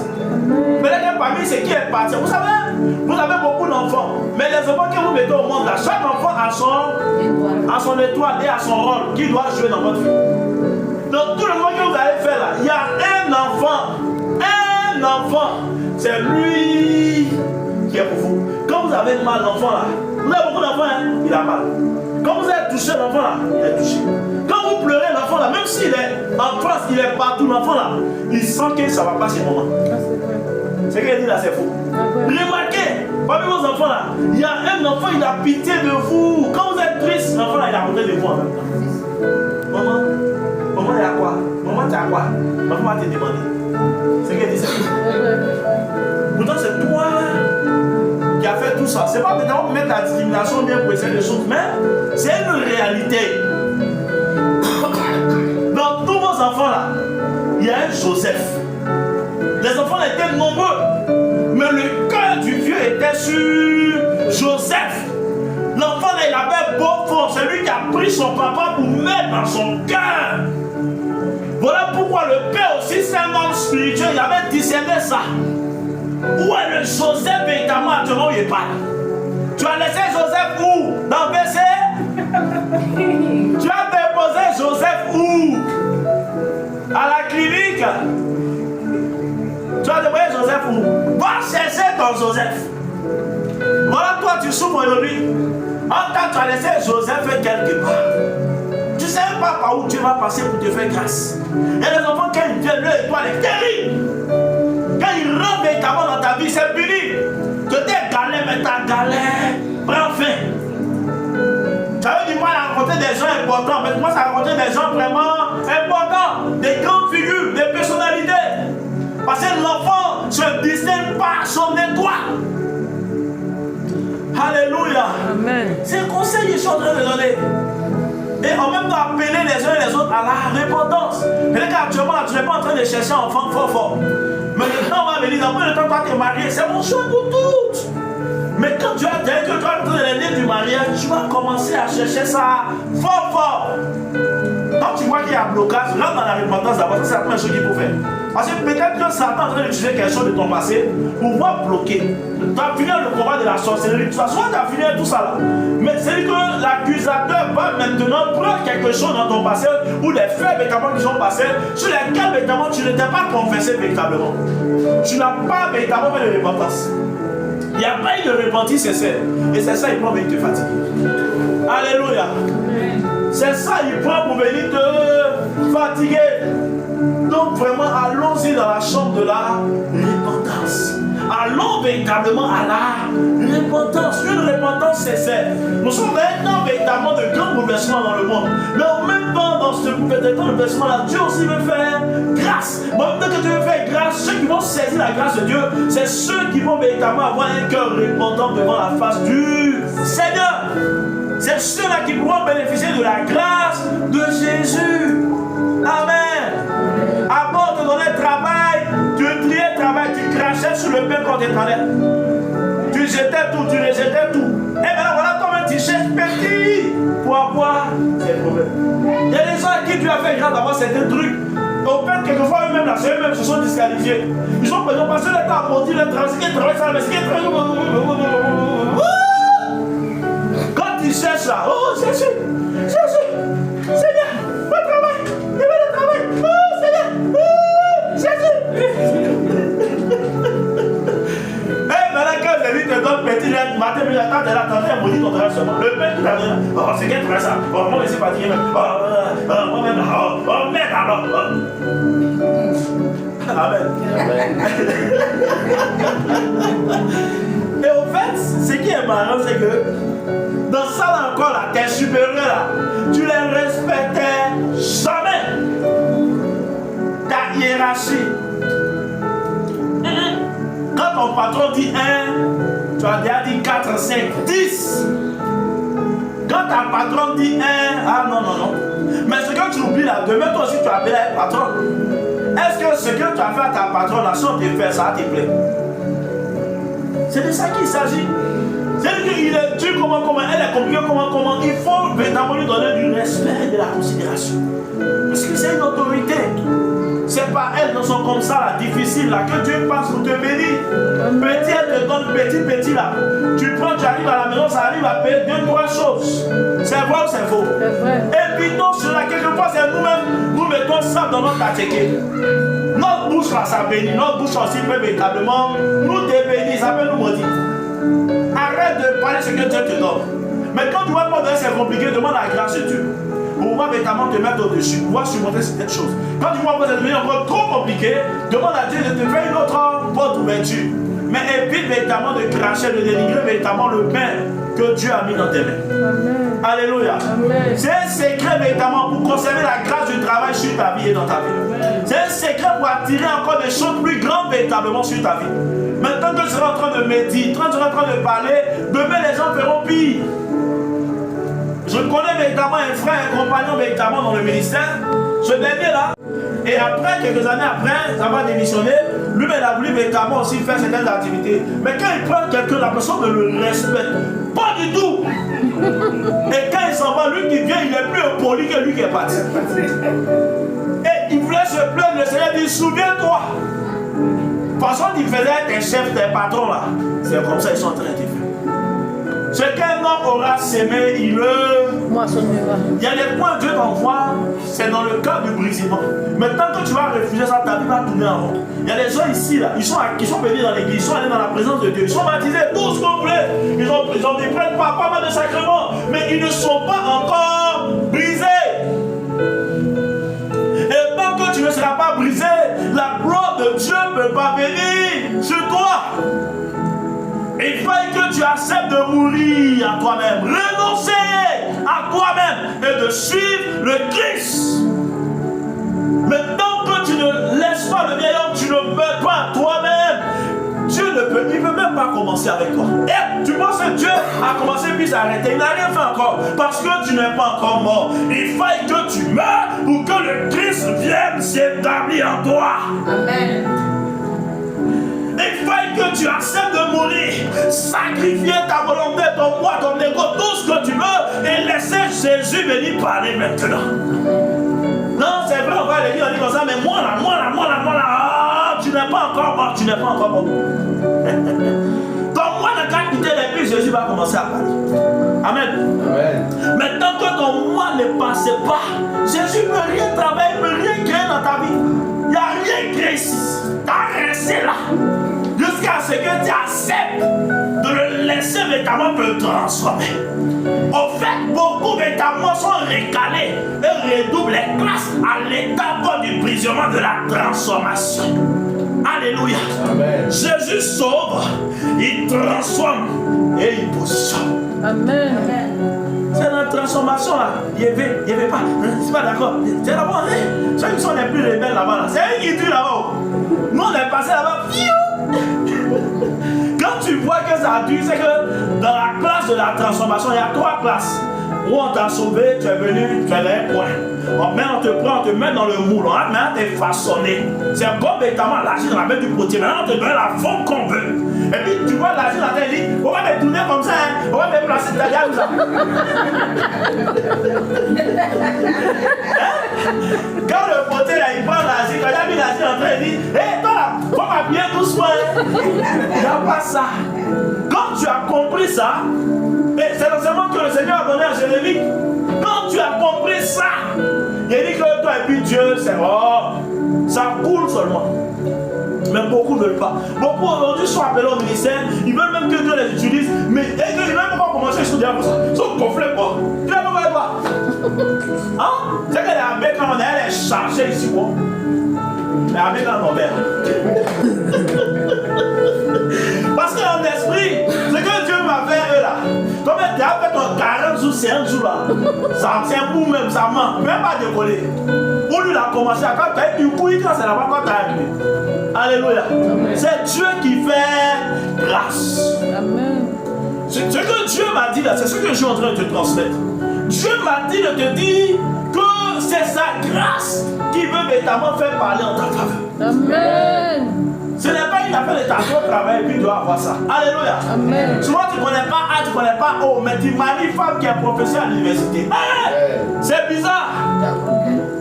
Mais là, parmi ce qui est parti, vous avez beaucoup d'enfants. Mais les enfants que vous mettez au monde là, chaque enfant a son étoile et a son rôle qui doit jouer dans votre vie. Donc tout le monde que vous allez faire là, il y a un enfant, c'est lui qui est pour vous. Quand vous avez mal l'enfant là, vous avez beaucoup d'enfants, hein, il a mal. Quand vous avez touché l'enfant là, il est touché. Quand vous pleurez, l'enfant là, même s'il est en France, il est partout, l'enfant là, il sent que ça ne va pas chez maman. Ce qu'elle dit là, c'est faux. Remarquez, parmi vos enfants là, il y a un enfant, il a pitié de vous. Quand vous êtes triste, l'enfant là, il a monté de vous en même temps. Maman, il y a quoi? Maman, tu as quoi? L'enfant va te demander. Ce qu'elle dit, c'est faux. Pourtant, c'est toi qui a fait tout ça. C'est pas maintenant pour mettre la discrimination bien pour essayer des choses, mais c'est une réalité. Dans tous vos enfants là, il y a un Joseph. Les enfants étaient nombreux, mais le cœur du vieux était sur Joseph. L'enfant là, il avait beau fond, c'est lui qui a pris son papa pour mettre dans son cœur. Voilà pourquoi le père aussi, c'est un homme spirituel, il avait discerné ça. Où est le Joseph véritablement actuellement où il parle? Tu as laissé Joseph où? Dans le PC? Tu as déposé Joseph où? À la clinique? Tu as déposé Joseph où? Va chercher ton Joseph. Voilà, toi tu souffres aujourd'hui. En tant que tu as laissé Joseph quelque part. Tu ne sais même pas par où tu vas passer pour te faire grâce. Et les enfants, quand ils viennent, leur étoile est terrible. Quand ils rentrent véritablement dans ta vie, c'est fini. Que tes galères, mais ta galère prend fin. Tu avais du mal à rencontrer des gens importants, mais moi, ça a rencontré des gens vraiment importants, des grandes figures, des personnalités. Parce que l'enfant ne se distingue pas son étoile. Alléluia. Amen. C'est le conseil que je suis en train de donner. Et en même temps, appeler les uns et les autres à la repentance. Et là, actuellement, tu n'es pas en train de chercher un enfant fort. Mais le temps va venir, après le temps, toi, tu es marié, c'est mon choix pour toutes. Mais quand tu as dit que tu vas entrer dans l'année du mariage, tu vas commencer à chercher ça fort. Quand tu vois qu'il y a un blocage, rentre dans la repentance d'abord, c'est la première chose qu'il faut faire. Parce que peut-être que Satan est en train d'utiliser quelque chose de ton passé pour pouvoir bloquer. Tu as fini le combat de la sorcellerie, tout ça. Soit tu as fini tout ça là. Mais c'est que l'accusateur va maintenant prendre quelque chose dans ton passé ou des faits véritablement qui sont passés sur lesquels véritablement tu n'étais pas confessé véritablement. Tu n'as pas véritablement fait de repentance. Il n'y a pas eu de repentance sincère. Et c'est ça, il prend venir te fatiguer. Alléluia. C'est ça, il prend pour venir te fatiguer. Donc vraiment, allons-y dans la chambre de la repentance. Allons véritablement à la repentance. Une repentance sincère. Nous sommes maintenant véritablement de grands bouleversements dans le monde. Mais en même temps, dans ce bouleversement-là, Dieu aussi veut faire grâce. Mais en même temps que Dieu veut faire grâce, ceux qui vont saisir la grâce de Dieu, c'est ceux qui vont véritablement avoir un cœur repentant devant la face du Seigneur. C'est ceux-là qui pourront bénéficier de la grâce de Jésus. Amen. Avant de donner travail, tu triais travail, tu crachais sur le pain qu'on te donnait. Tu jetais tout, tu rejetais tout. Et maintenant voilà toi-même tu cherches petit pour avoir ces problèmes. Il y a des gens à qui tu as fait grâce d'avoir certains trucs. Au fait, quelquefois eux-mêmes, là, c'est eux-mêmes se sont disqualifiés. Ils ont passé le temps à monter le travail, ce qui travaille ça, mais ce qui est travail. Quand ils cherchent là, oh Jésus, Seigneur, mon travail, je veux le travail, oh Seigneur, oh Jésus. Et maintenant quand Jésus te donne petit, matin, mais attends, t'es là, t'es maudit ton travail seulement. Le père qui t'a donné, oh c'est quel travail ça, oh moi je suis fatigué même, oh moi-même, oh merde alors. Amen. Et au fait, ce qui est marrant, c'est que dans ça là encore, là, tes supérieurs là, tu les respectais jamais. Ta hiérarchie. Quand ton patron dit 1, tu as déjà dit 4, 5, 10. Quand ta patronne dit 1, ah non. Mais ce que tu oublies là, demain toi aussi tu appelles un patron. Est-ce que ce que tu as fait à ta patronne, la chose de faire, ça te plaît? C'est de ça qu'il s'agit. C'est-à-dire qu'il est dur comment, elle est compliquée comment. Il faut véritablement lui donner du respect et de la considération. Parce que c'est une autorité. C'est pas elle dans son comme ça, là, difficile, là, que Dieu passe pour te bénir. Petit, elle te donne petit, là. Tu prends, tu arrives à la maison, ça arrive à payer 2-3 choses. C'est vrai ou c'est faux? C'est vrai. Et puis, donc, sur la quelquefois, c'est nous-mêmes, nous mettons ça dans notre attiqué. Notre bouche, là, ça bénit. Notre bouche aussi peut véritablement nous débénir, ça peut nous maudire. Arrête de parler ce que Dieu te donne. Mais quand tu vois pas donner, c'est compliqué, demande la grâce de Dieu. pour pouvoir véritablement te mettre au-dessus, pour pouvoir surmonter certaines choses. Quand tu vois que ça devient encore trop compliqué, demande à Dieu de te faire une autre porte d'ouverture. Mais évite véritablement de cracher, de dénigrer véritablement le pain que Dieu a mis dans tes mains. Amen. Alléluia. Amen. C'est un secret véritablement pour conserver la grâce du travail sur ta vie et dans ta vie. C'est un secret pour attirer encore des choses plus grandes véritablement sur ta vie. Maintenant que tu seras en train de méditer, quand tu seras en train de parler, demain les gens feront pire. Je connais véritablement un frère, un compagnon véritablement dans le ministère. Ce dernier là, et après, quelques années après, ça va démissionner. Lui, il a voulu véritablement aussi faire certaines activités. Mais quand il prend quelqu'un, la personne ne le respecte pas du tout. Et quand il s'en va, lui qui vient, il est plus poli que lui qui est parti. Et il voulait se plaindre, le Seigneur dit, souviens-toi. De toute façon, il faisait tes chefs, tes patrons là. C'est comme ça qu'ils sont en train de faire. Ce qu'un homme aura sémé, il le moissonnera. Il y a des points que Dieu t'envoie, c'est dans le cadre du brisement. Maintenant que tu vas refuser ça, ta vie va tourner en rond. Il y a des gens ici, là, ils sont venus dans l'église, ils sont allés dans la présence de Dieu, ils sont baptisés, tout ce qu'on voulait. Ils prennent pas mal de sacrements, mais ils ne sont pas encore brisés. Et tant que tu ne seras pas brisé, la gloire de Dieu ne peut pas venir sur toi. Il faut que tu acceptes de mourir à toi-même, renoncer à toi-même et de suivre le Christ. Mais tant que tu ne laisses pas le vieil homme, tu ne meurs pas à toi-même. Dieu ne peut, il ne peut même pas commencer avec toi. Et tu penses que Dieu a commencé puis s'arrêter. Il n'a rien fait encore parce que tu n'es pas encore mort. Il faut que tu meurs pour que le Christ vienne s'établir en toi. Amen. Il faut que tu acceptes de mourir, sacrifier ta volonté, ton moi, ton ego, tout ce que tu veux et laisser Jésus venir parler maintenant. Non, c'est vrai, on va le dire, on dit comme ça, mais moi là, tu n'es pas encore mort, tu n'es pas encore mort. Ton moi n'a qu'à quitter les pieds, Jésus va commencer à parler. Amen. Amen. Maintenant que ton moi ne passe pas, Jésus ne peut rien travailler, il ne peut rien créer dans ta vie. Il n'y a rien créé ici. Tu as resté là. Jusqu'à ce que tu acceptes de le laisser véritablement te transformer. Au fait, beaucoup véritablement sont récalés et redoublent les classes à l'étape du brisement de la transformation. Alléluia. Amen. Jésus sauve, il transforme et il positionne. Amen. C'est la transformation là. Il n'y avait pas. C'est pas d'accord. C'est là-bas. Ceux qui sont les plus rebelles là-bas. Là. C'est eux qui tuent là-bas. Nous on est passé là-bas. Quand tu vois que ça a dû, c'est que dans la classe de la transformation, il y a 3 classes. Où on t'a sauvé, tu es venu, tu es là, point. On te prend, on te met dans le moule, maintenant tu es façonné. C'est comme véritablement l'agir dans la main du potier. Maintenant on te donne la forme qu'on veut. Et puis tu vois l'agir dans ta vie, on va me tourner comme ça, hein. On va me placer ta gueule là. Quand le potier là, il prend l'agir, quand il a mis l'agir en train, il dit, hé toi là, faut m'appuyer doucement. Il n'y a pas ça. Quand tu as compris ça, et c'est l'enseignement que le Seigneur a donné à Jérémie. Quand tu as compris ça, il dit que toi et puis Dieu, c'est ça coule seulement. Mais beaucoup ne veulent pas. Beaucoup aujourd'hui sont appelés au ministère, ils veulent même que Dieu les utilise, mais ils ne veulent même pas commencer à étudier comme ça. Ils sont gonflés quoi. Tu n'as pas quoi. Hein? C'est que les abeilles, quand on est chargés ici, quoi. Les abeilles, quand on est. Parce que en esprit, ce que Dieu m'a fait eux là, comme tu as fait ton 40 jours, 5 jours là, ça tient pour même, ça ment, même pas décoller. Pour lui, il a commencé à quand tu as eu du coup, quand c'est là-bas, quand tu as arrivé. Alléluia. C'est Dieu qui fait grâce. Amen. Ce que Dieu m'a dit là, c'est ce que je suis en train de te transmettre. Dieu m'a dit de te dire que c'est sa grâce qui veut véritablement faire parler en ta faveur. Amen. Ce n'est pas une affaire de ta de travail et puis tu dois avoir ça. Alléluia. Amen. Souvent tu ne connais pas A, tu ne connais pas O, mais tu maries une femme qui est professeure à l'université. Hey, c'est bizarre.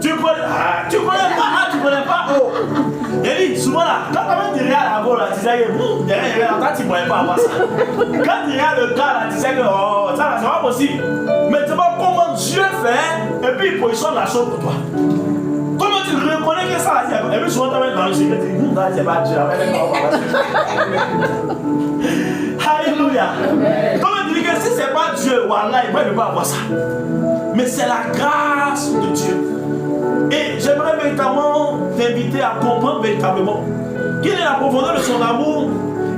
Tu connais pas A, tu ne connais pas O. Et dit, souvent là, quand tu regardes la go là, tu sais que derrière, tu ne pourrais pas avoir ça. Quand tu regardes le gars là, tu sais que ça là, c'est pas possible. Mais tu vois comment Dieu fait et puis il positionne la chose pour toi. Comment tu reconnais que ça là, et puis souvent tu vas dans le secret, tu dis, c'est pas Dieu. Alléluia. Comment tu dis que si c'est pas Dieu, voilà, il ne peut pas avoir ça. mais c'est la grâce de Dieu. Et j'aimerais véritablement t'inviter à comprendre véritablement quelle est la profondeur de son amour.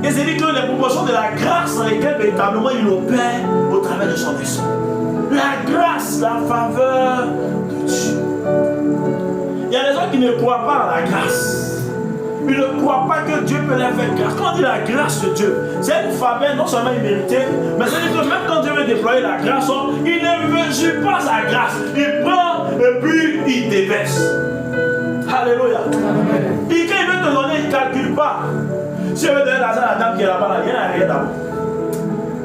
Et c'est dit que les proportions de la grâce dans lesquelles véritablement il opère au travers de son esprit. La grâce, la faveur de Dieu. Il y a des gens qui ne croient pas à la grâce. Ils ne croient pas que Dieu peut leur faire grâce. Quand on dit la grâce de Dieu, c'est une faveur non seulement imméritée, mais c'est-à-dire que même quand Dieu veut déployer la grâce, il ne mesure pas sa grâce. Il prend et puis il déverse. Alléluia. Et quand il veut te donner, il ne calcule pas. Si je veux donner l'argent à la dame qui est là-bas, il n'y a rien d'abord.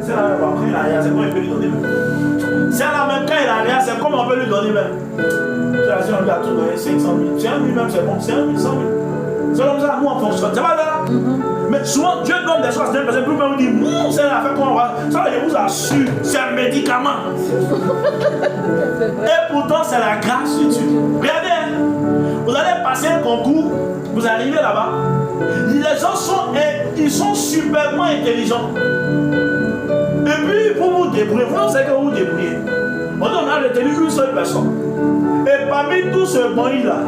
C'est la même après, il a rien, c'est comment il peut lui donner même. C'est la même quand il a rien, c'est comment on peut lui donner même. Si on lui a tout donné 500 000, c'est 1 000 même, c'est bon, c'est 1 000, 100 000. C'est comme ça, nous on fonctionne. C'est pas là. Mais souvent, Dieu donne des choses à certaines personnes, puis on dit, c'est l'affaire qu'on va. Ça, je vous assure, c'est un médicament. Et pourtant, c'est la grâce de Dieu. Regardez, vous allez passer un concours, vous arrivez là-bas, les gens sont superbement intelligents. Et puis, pour vous débrouiller, vous savez que vous vous débrouillez. On a retenu une seule personne. Et parmi tous ce banc là,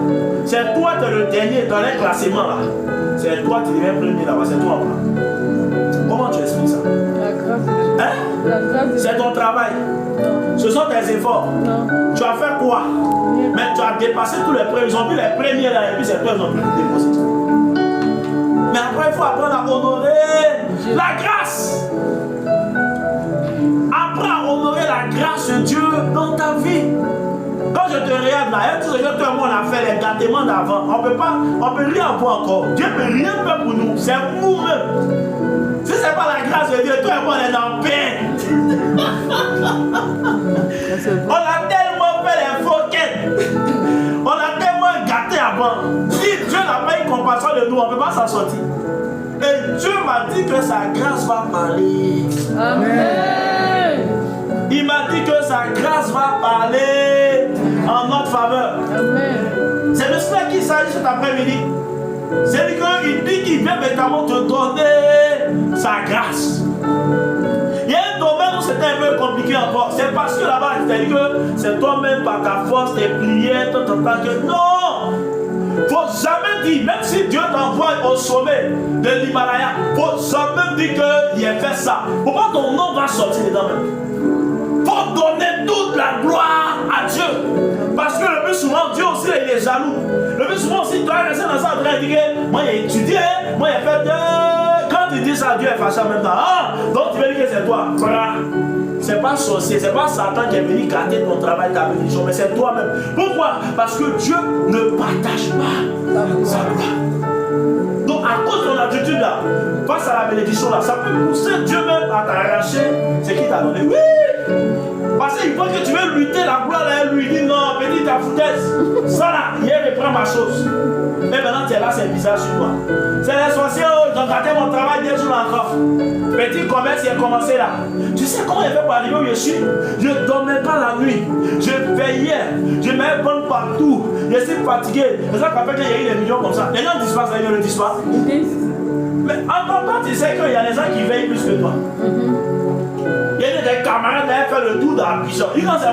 c'est toi qui es le dernier dans les classements là. C'est toi qui deviens premier là-bas, c'est toi là. Comment tu expliques ça? La grâce de Dieu. Hein? La grâce de Dieu. C'est ton travail. Non. Ce sont tes efforts. Non. Tu as fait quoi? Mais tu as dépassé tous les premiers. Ils ont vu les premiers là et puis c'est toi qui ont pu le déposer. Mais après, il faut apprendre à honorer la grâce. Apprends à honorer la grâce de Dieu dans ta vie. Quand je te regarde là, tout ce que toi et moi on a fait, les gâtements d'avant, on peut rien voir encore. Dieu ne peut rien faire pour nous, c'est nous-mêmes. Si ce n'est pas la grâce de Dieu, toi et moi on est dans paix. On a tellement fait les foquettes. On a tellement gâté avant. Si Dieu n'a pas eu compassion de nous, on ne peut pas s'en sortir. Et Dieu m'a dit que sa grâce va parler. Amen. Il m'a dit que sa grâce va parler en notre faveur. Amen. C'est de cela qu'il s'agit cet après-midi. C'est qu'il dit qu'il vient véritablement te donner sa grâce. Il y a un domaine où c'était un peu compliqué encore. C'est parce que là-bas, c'est-à-dire que c'est toi-même par ta force, tes prières, que non! Il ne faut jamais dire, même si Dieu t'envoie au sommet de l'Himalaya, il ne faut jamais dire qu'il a fait ça. Pourquoi ton nom va sortir dedans même? Il faut donner toute la gloire à Dieu. Parce que le plus souvent, Dieu aussi il est jaloux. Le plus souvent aussi, tu vas rester dans ça en train de dire, moi j'ai étudié, moi j'ai fait... Quand tu dis ça, Dieu est fâché en même temps. Ah, donc tu veux dire que c'est toi. C'est pas sorcier, c'est pas Satan qui est venu gâter ton travail, ta bénédiction, mais c'est toi-même. Pourquoi? Parce que Dieu ne partage pas sa gloire. Donc à cause de ton attitude là, face à la bénédiction là, ça peut pousser Dieu même à t'arracher ce qu'il t'a donné. Oui! Parce qu'il faut que tu veux lutter la gloire là, lui dit non, petit ta foutaise. Ça là, hier reprend ma chose. Et maintenant tu es là, c'est bizarre sur toi. C'est les sorciers, ils ont gâté mon travail 2 jours encore. Petit commerce, il a commencé là. Tu sais comment il fait pour arriver où je suis? Je ne dormais pas la nuit. Je veillais. Je mets bonne partout. Je suis fatigué. C'est ça qu'on fait qu'il y a eu des millions comme ça. Les gens disent pas ça, ils ne le disent pas. Mais en tant que tu sais qu'il y a des gens qui veillent plus que toi. Il y a des camarades qui ont fait le tour d'Abidjan. Ils ont fait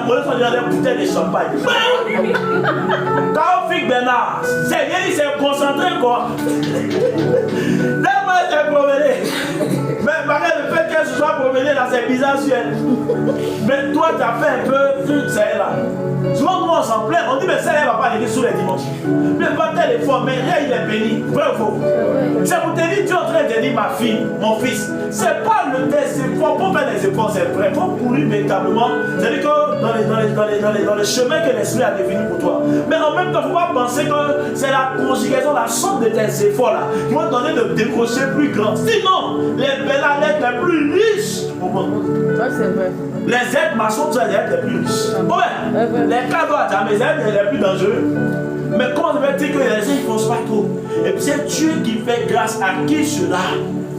des bouteilles de champagne. Taoufik Bernard, c'est concentré quoi. Tellement il s'est promené. Mais malgré le fait qu'elle se soit promenée là, c'est bizarre sur elle. Mais toi, tu as fait un peu, c'est là. Souvent, nous on s'en plaint, on dit, mais ça, elle ne va pas aller sous les dimanches. Mais pas tel effort, mais rien, il est béni. Vrai ou faux? C'est pour te dire, Dieu est en train de dire, ma fille, mon fils, c'est pas le test, c'est pour faire des efforts, c'est vrai. Il faut courir véritablement. C'est-à-dire que dans le chemin que l'esprit a défini pour toi. Mais en même temps, il ne faut pas penser que c'est la conjugaison, la somme de tes efforts là, qui vont te donner de décrocher plus grand. Sinon, les belles lettres les plus riches au monde. Ça, c'est vrai. Les aides maçons sont les aides les plus riches. Ouais, les cadeaux à ta maison, les plus dangereux. Mais comment on veut dire que les gens ne font pas trop? Et puis c'est Dieu qui fait grâce à qui cela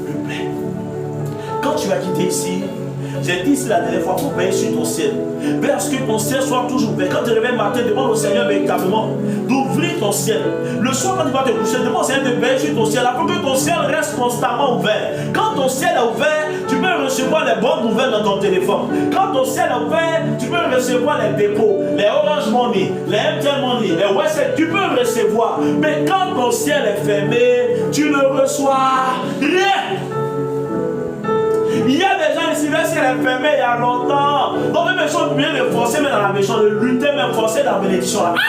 lui plaît. Quand tu vas quitter ici, j'ai dit ici la dernière fois pour veiller sur ton ciel. Parce que ton ciel soit toujours ouvert. Quand tu te réveilles le matin, demande au Seigneur véritablement d'ouvrir ton ciel. Le soir, quand tu vas te coucher, demande au Seigneur de veiller sur ton ciel afin que ton ciel reste constamment ouvert. Quand ton ciel est ouvert, tu peux recevoir les bonnes nouvelles dans ton téléphone. Quand ton ciel est ouvert, tu peux recevoir les dépôts, les Orange Money, les MTN Money, les Western, tu peux recevoir. Mais quand ton ciel est fermé, tu ne reçois rien. Il y a des gens ici, le ciel est fermé il y a longtemps. On peut même bien de forcer même dans la maison, de lutter même forcer dans la bénédiction. Ah!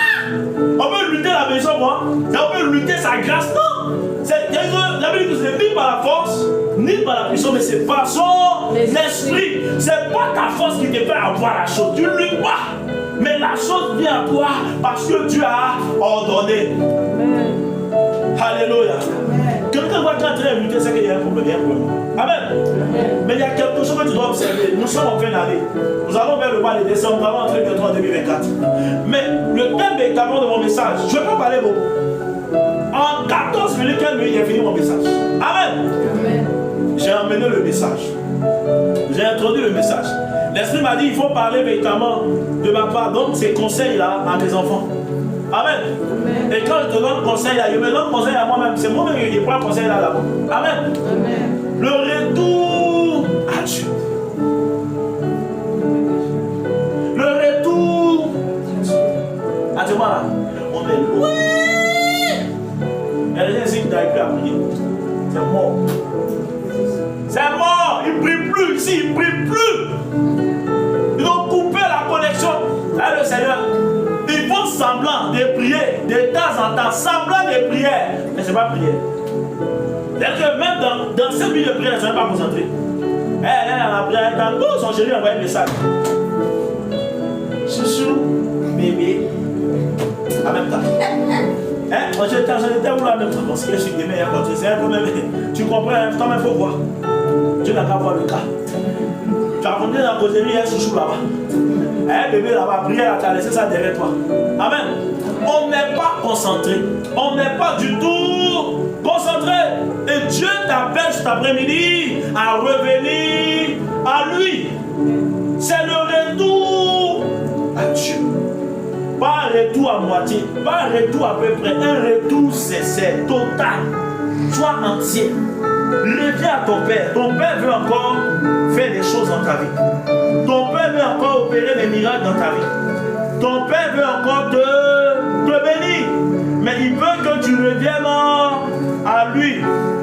On peut lutter la maison, moi. Et on peut lutter sa grâce. Non! La Bible dit que ce n'est ni par la force, ni par la puissance, mais c'est par son esprit. C'est pas ta force qui te fait avoir la chose. Tu ne luttes pas. Mais la chose vient à toi parce que Dieu a ordonné. Amen. Alléluia. Quelqu'un voit qu'en train de lutter, c'est qu'il y a un problème. Amen. Mais il y a quelque chose que tu dois observer. Nous sommes en fin d'année. Nous allons vers le mois de décembre. Nous allons entrer bientôt en 2024. Mais le thème véritablement de mon message, je ne vais pas parler beaucoup. En 14 minutes, 15 minutes, j'ai fini mon message. Amen. Amen. J'ai emmené le message. J'ai introduit le message. L'Esprit m'a dit il faut parler véritablement de ma part. Donc, ces conseils-là à mes enfants. Amen. Amen. Et quand je te donne conseil là, je me donne conseil à moi-même. C'est moi-même qui prends conseil là là-bas. Amen. Amen. Le retour à Dieu. Le retour à Dieu. Là, on est loin. Il y a des gens ici qui n'arrivent plus à prier. C'est mort. C'est mort. Ils ne prient plus ici. Ils ne prient plus. Ils ont coupé la connexion. Là, le Seigneur, ils font semblant de prier de temps en temps. Semblant de prière. Mais ce n'est pas prière. C'est-à-dire que même dans cette minutes de prière, ils ne sont pas concentrés. Elle a prière. Dans son chéri, envoie un message. Chouchou, bébé. En même temps. Quand j'étais où là même temps, parce que je suis demain, c'est un peu même. Tu comprends, quand même, il faut voir. Dieu n'a qu'à voir le cas. Tu as compris dans la causerie, il y a un chouchou là-bas. Un bébé là-bas, prière, tu as laissé ça derrière toi. Amen. On n'est pas concentré. On n'est pas du tout concentré. Et Dieu t'appelle cet après-midi à revenir à lui. C'est le retour à Dieu. Pas un retour à moitié, pas un retour à peu près, un retour sincère, total. Sois entier. Reviens à ton Père. Ton Père veut encore faire des choses dans ta vie. Ton Père veut encore opérer des miracles dans ta vie. Ton Père veut encore te bénir. Mais il veut que tu reviennes à lui,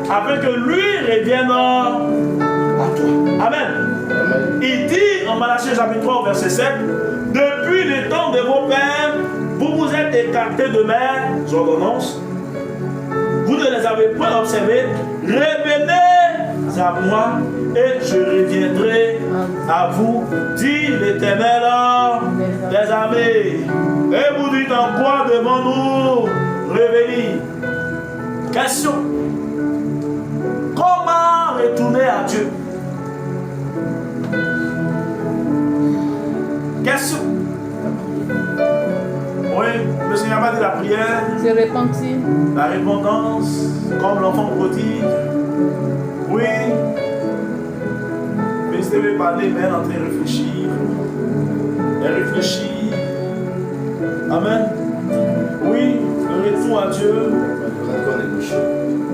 afin que lui revienne à toi. Amen. Il dit en Malachie chapitre 3 verset 7, depuis le temps de vos pères, vous vous êtes écartés de mes ordonnances. Vous ne les avez pas observées. Revenez à moi et je reviendrai à vous, dit l'Éternel des armées. Et vous dites en quoi devons-nous revenir? Question. Comment retourner à Dieu? Question. Oui, le Seigneur m'a dit la prière. Se repentir. La repentance, comme l'enfant prodigue. Oui. Mais si tu veux parler, mais elle est en train de réfléchir. Elle réfléchit. Amen. Oui, le retour à Dieu.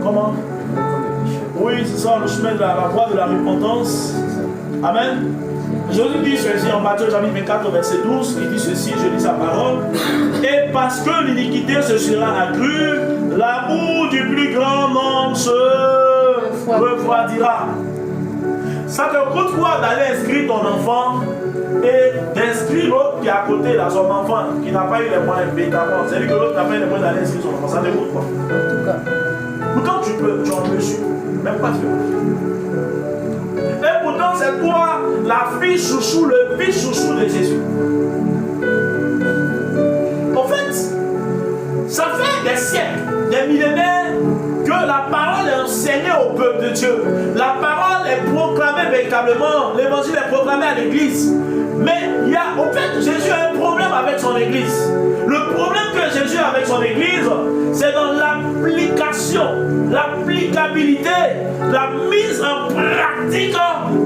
Comment? Oui, c'est ça, le chemin de la voie de la repentance. Amen. Jésus dit ceci en Matthieu chapitre 24 verset 12, il dit ceci, je lis sa parole. Et parce que l'iniquité se sera accrue, l'amour du plus grand nombre se refroidira. Ça te coûte quoi d'aller inscrire ton enfant et d'inscrire l'autre qui est à côté, là, son enfant, qui n'a pas eu les moyens véritablement. C'est-à-dire que l'autre n'a pas eu les moyens d'aller inscrire son enfant, ça te coûte quoi? En tout cas. Mais quand tu peux, tu en mesures, même pas tu peux. Et pourtant, c'est toi, la fille chouchou, le fils chouchou de Jésus. En fait, ça fait des siècles, des millénaires, que la parole est enseignée au peuple de Dieu. La parole est proclamée véritablement, l'évangile est proclamé à l'église. Mais il y a, en fait, Jésus a un problème avec son église. Le problème que Jésus a avec son église, c'est dans l'application, l'applicabilité, la mise en pratique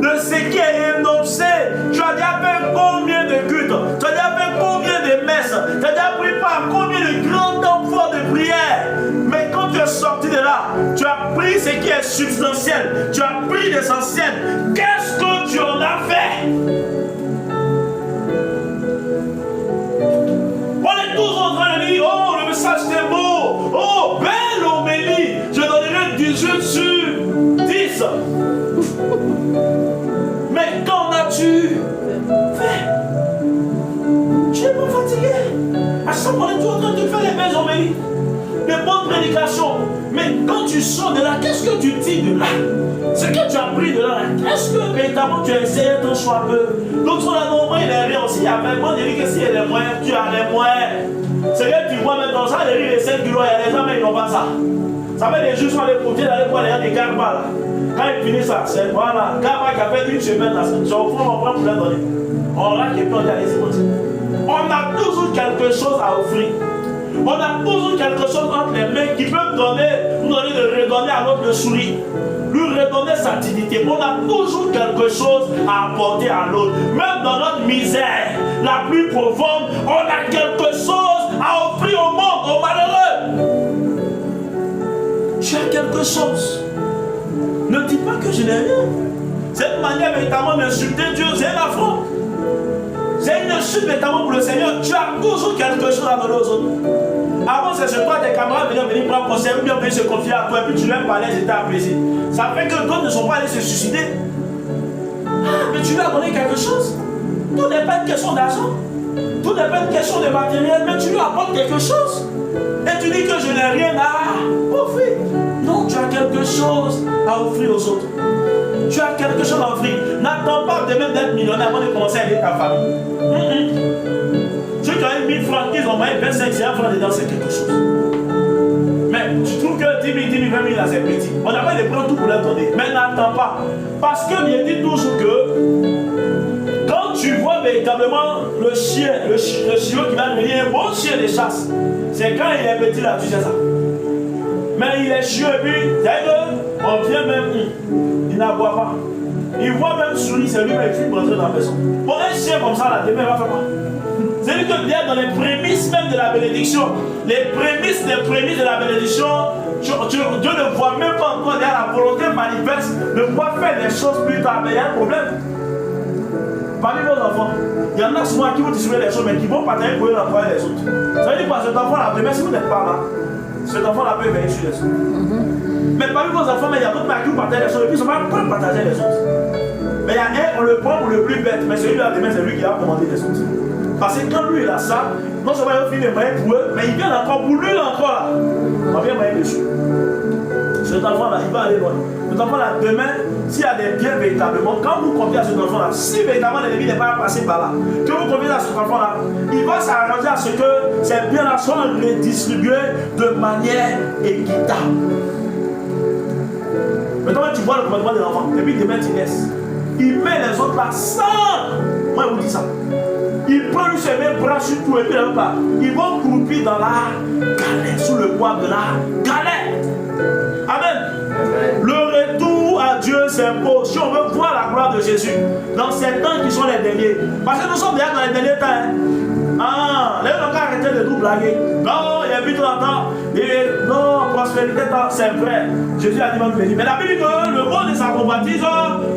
de ce qui est énoncé. Tu as déjà fait combien de cultes? Tu as déjà fait combien de messes? Tu as déjà pris part combien de grands temps forts de prière? Mais quand tu es sorti de là, tu as pris ce qui est substantiel, tu as pris l'essentiel. Qu'est-ce que prédication. Mais quand tu sors de là, qu'est-ce que tu dis de là? Ce que tu as pris de là, est-ce que véritablement tu as essayé ton choix un peu? Donc sur la norme, il est rien aussi. Il y a vraiment des gens qui s'il y a les moyens, tu as les moyens. C'est que tu vois maintenant ça, les riz, les 5 kilos, il y a des gens, mais ils n'ont pas ça. Ça fait des jours sur les côtés d'aller voir les gens des Garba là. Quand ils finissent ça, c'est voilà. Garba qui a fait une semaine là, c'est au fond, on prend pour leur donner. On raque et puis on dit allez, c'est bon. On a toujours quelque chose à offrir. On a toujours quelque chose entre les mains qui peut nous donner de redonner à l'autre le sourire, lui redonner sa dignité. On a toujours quelque chose à apporter à l'autre. Même dans notre misère la plus profonde, on a quelque chose à offrir au monde, aux malheureux. Tu as quelque chose. Ne dis pas que je n'ai rien. C'est une manière véritablement d'insulter Dieu, c'est un affront. C'est une insulte véritablement pour le Seigneur. Tu as toujours quelque chose à donner aux autres. Avant, c'est sur toi, tes camarades venaient prendre conseil, ou bien venir se confier à toi, et puis tu leur parlais, c'était un plaisir. Ça fait que d'autres ne sont pas allés se suicider. Ah, mais tu lui as donné quelque chose. Tout n'est pas une question d'argent. Tout n'est pas une question de matériel, mais tu lui apportes quelque chose. Et tu dis que je n'ai rien à offrir. Non, tu as quelque chose à offrir aux autres. Tu as quelque chose à offrir. N'attends pas de même d'être millionnaire avant de commencer à aider ta famille. Si tu as eu 1000 francs, qu'ils ont moyen 25, c'est un franc dedans, c'est quelque chose. Mais tu trouves que 10 000, 20 000, là, c'est petit. On n'a pas de prendre tout pour leur donner. Mais n'attends pas. Parce que je dis toujours que quand tu vois véritablement le chien, le chiot qui va devenir un bon chien de chasse, c'est quand il est petit là, tu sais ça. Mais il est chiot et puis, on vient même, il n'aboie pas. Il voit même souris, c'est lui qui va rentrer dans la maison. Pour un chien comme ça, là, demain, il va faire quoi? C'est-à-dire que bien dans les prémices même de la bénédiction, les prémices de la bénédiction, Dieu ne voit même pas encore derrière la volonté manifeste de pouvoir faire des choses plus tard. Mais il y a un problème. Parmi vos enfants, il y en a souvent qui vont distribuer des choses, mais qui vont partager pour eux l'envoyer les autres. Ça veut dire que cet enfant-là, demain, si vous n'êtes pas là, cet enfant-là peut veiller sur les autres. Mais parmi vos enfants, il y a d'autres qui vont partager les choses, et puis ils ne sont pas prêts à partager les autres. Mais il y a un, on le prend pour le plus bête, mais celui-là, demain, c'est lui qui a commandé les autres. Parce que quand lui il a ça, non seulement il va finir les moyens pour eux, mais il vient encore pour lui encore là. On vient moyen dessus. Cet enfant-là, il va aller loin. Cet enfant-là, demain, s'il y a des biens véritablement, quand vous confiez à cet enfant-là, si véritablement l'ennemi n'est pas passé par là, que vous confiez à cet enfant-là, il va s'arranger à ce que ces biens-là soient redistribués de manière équitable. Maintenant, tu vois le commandement de l'enfant, et puis demain tu laisses. Il met les autres là sans. Moi, je vous dis ça. Il prend lui ses mains, bras sur tout et puis là, ils vont croupir dans la galette, sous le poids de la galette. Amen. Le retour à Dieu s'impose. Si on veut voir la gloire de Jésus dans ces temps qui sont les derniers, parce que nous sommes déjà dans les derniers temps. Hein. Ah, les gens ont arrêté de nous blaguer. Non, il y a plus de temps. Et non, prospérité, c'est vrai. Jésus a dit même béni. Mais la Bible dit que le monde de sa convoitise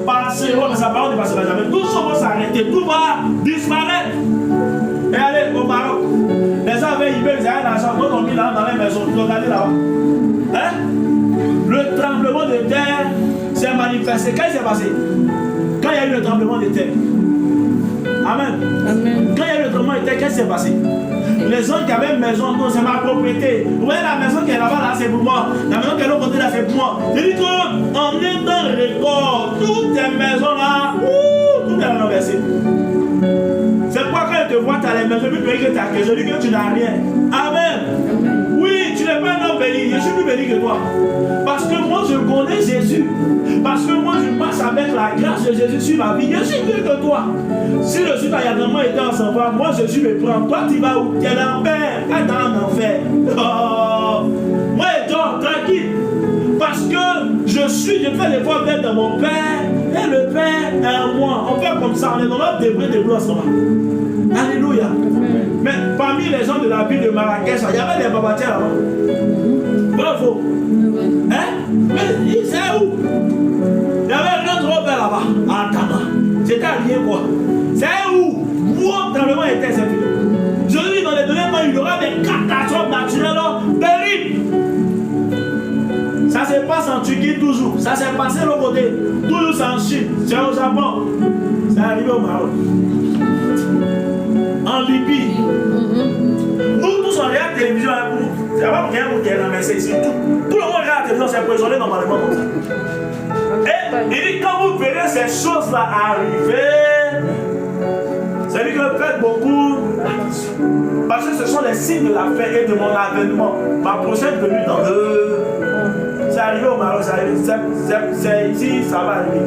passeront, mais sa parole ne passera jamais. Tout ça va s'arrêter, tout va disparaître. Et allez au Maroc. Les gens avaient ils avaient l'argent, d'autres ont mis là dans les maisons. Ils ont regardé là-bas. Hein? Le tremblement de terre s'est manifesté. Qu'est-ce qui s'est passé? Quand il y a eu le tremblement de terre. Amen. Amen. Quand il y a eu le tremblement de terre, qu'est-ce qui s'est passé? Les gens qui avaient une maison, non, c'est ma propriété. Vous voyez la maison qui est là-bas, là, c'est pour moi. La maison qui est de l'autre côté, là, c'est pour moi. Je dis qu'en un temps record, toutes tes maisons là, tout est renversé. C'est pourquoi quand je te vois, tu as les maisons plus bénies que tu as, que je dis que tu n'as rien. Amen. Oui, tu n'es pas un homme béni, je suis plus béni que toi. Parce que moi, je connais Jésus. Parce que moi, je passe avec la grâce de Jésus sur ma vie. Je suis mieux que toi. Si le sud a vraiment été en s'envoi, moi, Jésus me prend. Toi, tu vas où? Tu es en enfer. Tu es dans l'enfer. Oh. Moi, je dors tranquille. Parce que je fais l'effort d'être dans mon Père. Et le Père est en moi. On fait comme ça. On est dans notre débris de gloire. Alléluia. Mais parmi les gens de la ville de Marrakech, il y avait des babatiens là-bas. Bravo. Hein? Mais c'est où? Il y avait un autre Robert là-bas. À Tama. C'était rien quoi. C'est où? Où tremblement était cette ville? Je dis dans les derniers temps, il y aura des catastrophes naturelles terribles. Ça se passe en Turquie toujours. Ça s'est passé de l'autre côté. Toujours c'est en Chine. C'est au Japon. C'est arrivé au Maroc. En Libye. Nous tous on regarde la télévision. n'y a pas rien pour te ramasser ici. Tout le monde regarde la télévision, c'est emprisonné normalement comme ça. Et il dit, quand vous verrez ces choses-là arriver, c'est-à-dire que faites beaucoup attention. Parce que ce sont les signes de la fin et de mon avènement. Ma prochaine venue dans le... C'est arrivé au Maroc, c'est arrivé. C'est ici, ça va arriver.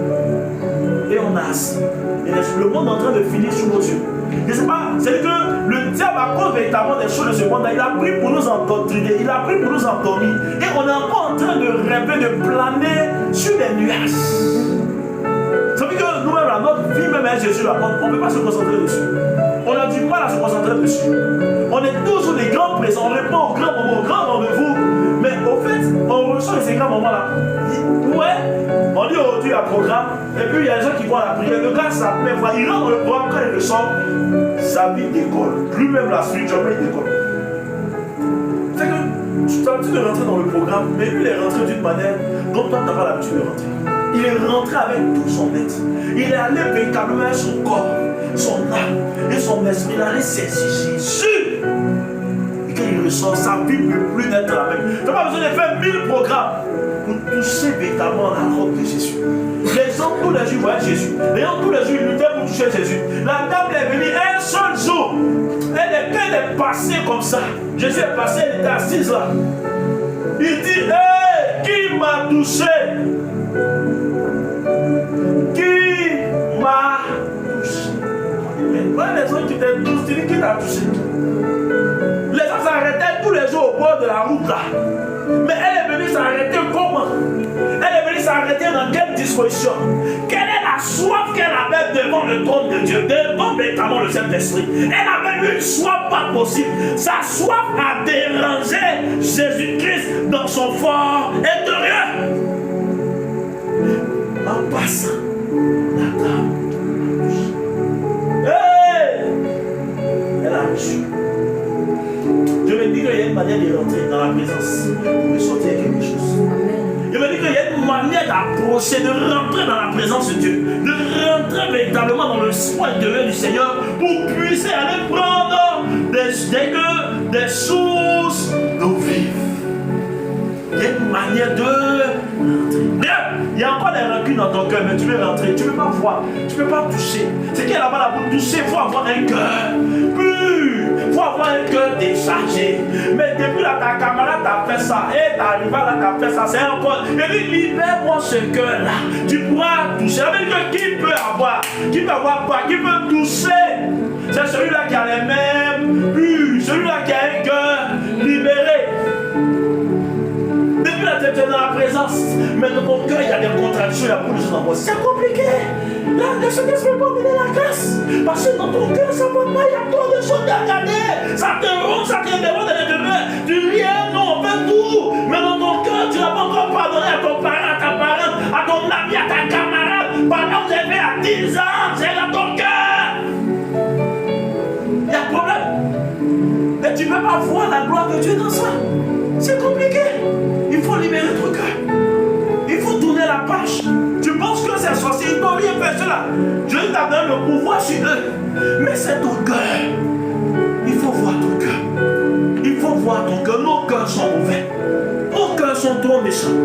Et on a assis. Et le monde est en train de finir sous nos yeux. Je ne sais pas, c'est que le diable, à cause véritablement des choses de ce monde, il a pris pour nous endoctriner, il a pris pour nous endormir. Et on est encore en train de rêver, de planer sur les nuages. Ça veut dire que nous-mêmes, notre vie, même avec Jésus, on ne peut pas se concentrer dessus. On a du mal à se concentrer dessus. On est toujours des grands présents, on répond aux grands moments, aux grands rendez-vous. Mais au fait, on ressent ces grands moments-là. Ouais, on dit aujourd'hui un programme, et puis il y a des gens qui vont à la prière. Le gars, ça même fois, il rentre dans le programme, quand il ressort, sa vie décolle. Lui-même, la spiritualité, il décolle. C'est que tu t'as l'habitude de rentrer dans le programme, mais lui, il est rentré d'une manière dont toi, tu n'as pas l'habitude de rentrer. Il est rentré avec tout son être. Il est allé véritablement avec son corps, son âme et son esprit. Il est allé saisir Jésus. Et quand il ressort, sa vie ne peut plus être la même. Tu n'as pas besoin de faire 1000 programmes pour toucher véritablement la robe de Jésus. Les gens tous les jours voyaient Jésus. Les gens tous les jours ils luttaient pour toucher Jésus. La dame est venue un seul jour. Elle est passée comme ça. Jésus est passé, elle était assise là. Il dit, hey, qui m'a touché? Qui m'a touché? Mais les autres qui étaient tous, tu dis qui t'a touché? Les gens s'arrêtaient tous les jours au bord de la route là. Mais elle est venue s'arrêter comment? Elle est venue s'arrêter dans quelle disposition? Quelle est la soif qu'elle avait devant le trône de Dieu, devant notamment le Saint-Esprit? Elle avait une soif pas possible. Sa soif a dérangé Jésus-Christ dans son fort intérieur. En passant, la dame a touché. Hey! Elle a reçu. Je me dis qu'il y a une manière de rentrer dans la présence pour ressortir quelque chose. Je me dis qu'il y a une manière d'approcher, de rentrer dans la présence de Dieu, de rentrer véritablement dans le soin du Seigneur pour puisser aller prendre des sources d'eau vive. Il y a une manière de rentrer. Il y a encore des rancunes dans ton cœur, mais tu veux rentrer, tu ne peux pas voir, tu ne peux pas toucher. C'est qu'il y a là-bas là pour toucher, il faut avoir un cœur pur, il faut avoir un cœur déchargé. Mais depuis là, ta camarade t'a fait ça, et ta rivale t'a fait ça, c'est encore. Et lui, libère-moi ce cœur-là, tu pourras toucher. Avec que qui peut avoir quoi, qui peut toucher? C'est celui-là qui a les mêmes purs, celui-là qui a un cœur libéré. Depuis là, tu es dans la présence, mais dans ton cœur, il y a des contradictions, il y a beaucoup de choses en moi. C'est compliqué. Là, le Saint-Esprit peut pas donner la grâce. Parce que dans ton cœur, ça ne va pas, il y a trop de choses à regarder. Ça te ronge, ça te démonte de l'intérieur. Tu viens, non, on fait tout. Mais dans ton cœur, tu n'as pas encore pardonné à ton parent, à ta parente, à ton ami, à ta camarade. Pendant que vous avez fait à 10 ans, c'est dans ton cœur. Il y a un problème. Et tu ne peux pas voir la gloire de Dieu dans ça. C'est compliqué. Il faut libérer ton cœur. Il faut tourner la page. Tu penses que c'est sorcier, ils n'ont rien fait cela. Dieu t'a donné le pouvoir sur eux. Mais c'est ton cœur. Il faut voir ton cœur. Il faut voir ton cœur. Nos cœurs sont mauvais. Nos cœurs sont trop méchants.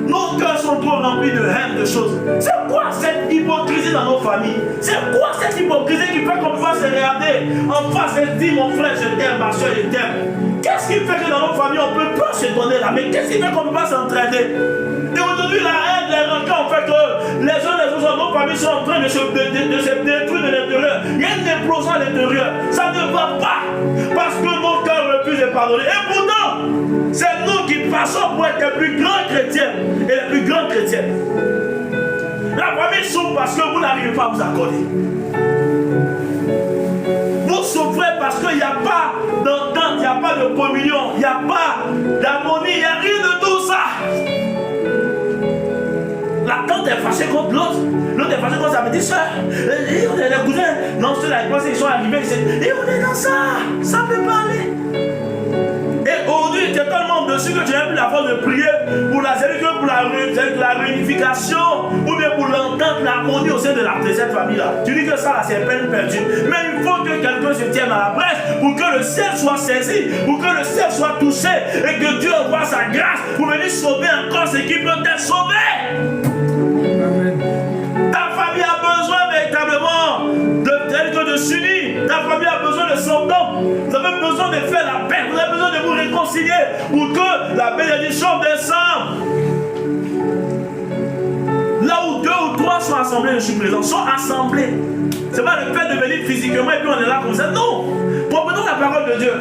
Nos cœurs sont trop remplis de haine, de choses. C'est quoi cette hypocrisie dans nos familles? C'est quoi cette hypocrisie qui fait qu'on peut se regarder en face et dire mon frère je t'aime, ma soeur je t'aime? Qu'est-ce qui fait que dans nos familles on ne peut pas se donner là? Mais qu'est-ce qui fait qu'on ne peut pas s'entraider? Et aujourd'hui la haine, les rancœurs ont fait que les uns les autres, nos familles sont en train de se détruire de l'intérieur. Il y a une explosion à l'intérieur. Ça ne va pas. Parce que nos cœurs refusent de pardonner. Et pourtant, c'est nous qui passons pour être les plus grands chrétiens et les plus grands chrétiens. La famille souffre parce que vous n'arrivez pas à vous accorder. Vous souffrez parce qu'il n'y a pas d'entente, il n'y a pas de communion, il n'y a pas d'harmonie, il n'y a rien de tout ça. La tante est fâchée contre l'autre, l'autre est fâchée contre sa petite soeur. Et on est les cousins, non, ceux-là, ils pensent qu'ils sont arrivés, et on est dans ça, ça ne peut pas aller. Et aujourd'hui, tu as tellement de reçu que tu n'as plus la force de prier pour la réunification ou bien pour l'entente, l'harmonie au sein de cette famille-là. Tu dis que ça, c'est peine perdue. Mais il faut que quelqu'un se tienne à la brèche pour que le ciel soit saisi, pour que le ciel soit touché et que Dieu envoie sa grâce pour venir sauver encore ce qui peut être sauvé. Amen. Ta famille a besoin véritablement de s'unir. Ta famille a besoin de s'entendre. Vous avez besoin de faire la paix. Vous avez besoin de vous réconcilier pour que la bénédiction descende. Là où 2 ou 3 sont assemblés, je suis présent, sont assemblés. C'est pas le fait de venir physiquement et puis on est là comme ça. Non. Comprenons la parole de Dieu.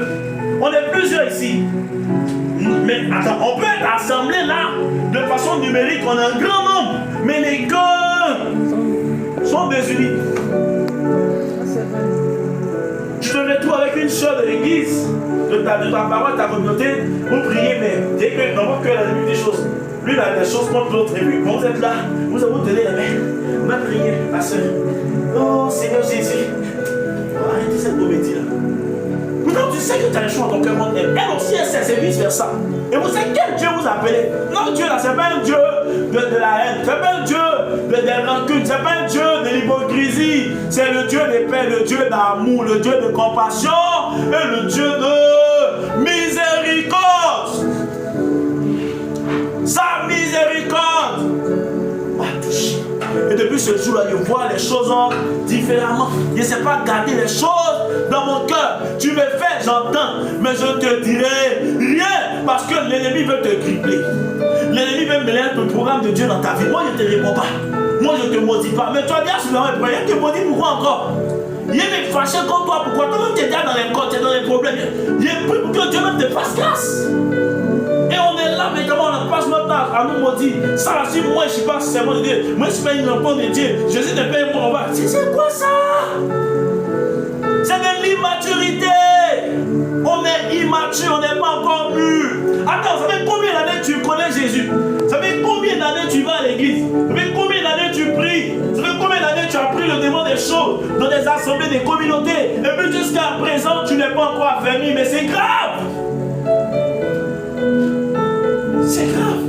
On est plusieurs ici. Mais attends, on peut être assemblés là de façon numérique, on a un grand nombre. Mais les cœurs sont désunis. Je te retrouve avec une soeur de l'église, de ta parole, de ta communauté, vous priez, mais dès que dans votre cœur, il y a des choses. Lui, il a des choses contre l'autre. Et puis, quand vous êtes là, vous allez vous donner la main. On va prier, ma soeur. Oh, Seigneur Jésus. Arrêtez cette comédie-là. Pourtant, tu sais que tu as les choses dans ton cœur contre elle. Elle aussi, elle sait, c'est vice-versa. Et vous savez quel Dieu vous appelez? Non, Dieu là, c'est pas un Dieu de la haine. C'est pas un Dieu des rancunes. C'est pas un Dieu de l'hypocrisie. C'est le Dieu des paix, le Dieu d'amour, le Dieu de compassion et le Dieu de miséricorde. Sa miséricorde m'a touché. Et depuis ce jour-là, je vois les choses différemment. Je ne sais pas garder les choses dans mon cœur. Tu me fais, j'entends, mais je ne te dirai rien parce que l'ennemi veut te crippler. L'ennemi veut mêler le programme de Dieu dans ta vie. Moi, je ne te réponds pas. Moi, je ne te maudis pas. Mais toi, bien souvent, il te maudit pourquoi encore? Il est fâché contre toi. Pourquoi? Toi-même, tu es déjà dans les côtes, tu es dans les problèmes. Il est pris pour que Dieu même te fasse grâce. Et on est là, mais comment on passe notre temps à nous maudire. Ça, si moi, je ne suis pas seulement de Dieu. Moi, je ne suis pas une enfant de Dieu. Jésus ne paye pas, on va. C'est quoi ça? C'est de l'immaturité. On est immature, on n'est pas encore mûr. Attends, ça fait combien d'années tu connais Jésus? Ça fait combien d'années tu vas à l'église? Ça fait combien d'années tu pries? Ça fait combien d'années tu as pris le démon des choses dans des assemblées, des communautés? Et puis jusqu'à présent, tu n'es pas encore affermi, mais c'est grave. C'est grave.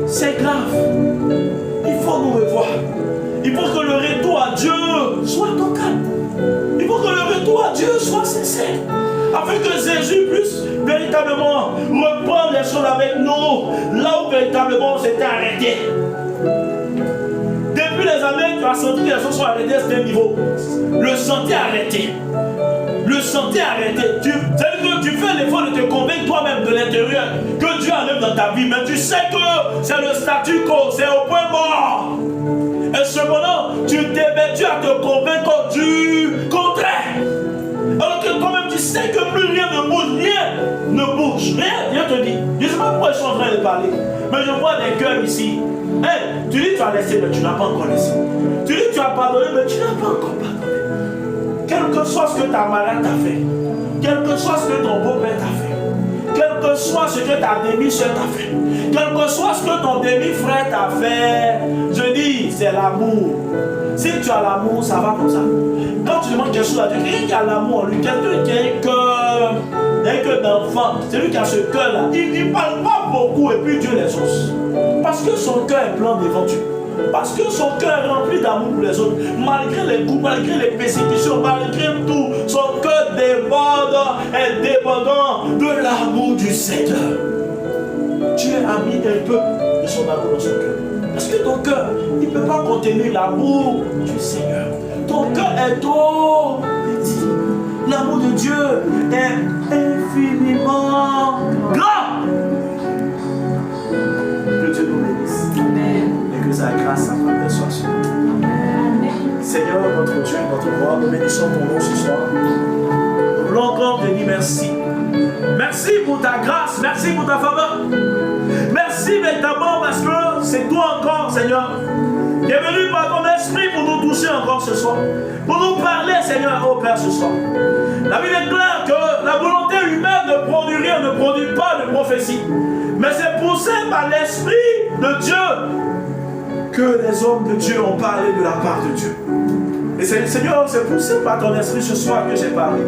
C'est grave. Il faut nous revoir. Il faut que le retour à Dieu soit total. Il faut que le retour à Dieu soit sincère. Afin que Jésus puisse véritablement reprendre les choses avec nous là où véritablement on s'était arrêté. Depuis les années, tu as senti que les choses sont arrêtées à ce niveau. Le sentier arrêté. Le sentier arrêté. C'est-à-dire que tu fais l'effort de te convaincre toi-même de l'intérieur que Dieu enlève dans ta vie, mais tu sais que c'est le statu quo, c'est au point mort. Et cependant, tu t'es battu à te convaincre du contraire. Alors que toi-même tu sais que plus rien ne bouge, rien ne bouge, rien te dit. Je ne sais pas pourquoi je suis en train de parler, mais je vois des cœurs ici. Hey, tu dis tu as laissé, mais tu n'as pas encore laissé. Tu dis tu as pardonné, mais tu n'as pas encore pardonné. Quel que soit ce que ta malade t'a fait, quel que soit ce que ton beau-père t'a fait, quel que soit ce que ta demi-soeur t'a fait, quel que soit ce que ton demi-frère t'a fait, je dis, c'est l'amour. Si tu as l'amour, ça va comme ça. Quand tu demandes quelque chose à Dieu, quelqu'un qui a l'amour, lui, quelqu'un qui a un cœur d'enfant, c'est lui qui a ce cœur-là. Il ne parle pas beaucoup et puis Dieu les ose. Parce que son cœur est plein devant Dieu. Parce que son cœur est rempli d'amour pour les autres. Malgré les coups, malgré les persécutions, malgré tout, son cœur déborde et débordant de l'amour du Seigneur. Dieu a mis un peu de son amour dans son cœur. Parce que ton cœur, il ne peut pas contenir l'amour du Seigneur. Ton cœur est trop petit. L'amour de Dieu est infiniment grand. Que Dieu nous bénisse. Amen. Et que sa grâce, sa faveur soit sur nous. Seigneur, notre Dieu, notre roi, nous bénissons ton nom ce soir. Nous voulons encore te dire merci. Merci pour ta grâce, merci pour ta faveur. Merci véritablement parce que c'est toi encore, Seigneur, qui est venu par ton esprit pour nous toucher encore ce soir. Pour nous parler, Seigneur, au Père, ce soir. La Bible est claire que la volonté humaine ne produit rien, ne produit pas de prophétie. Mais c'est poussé par l'esprit de Dieu que les hommes de Dieu ont parlé de la part de Dieu. Et Seigneur, c'est poussé par ton esprit ce soir que j'ai parlé.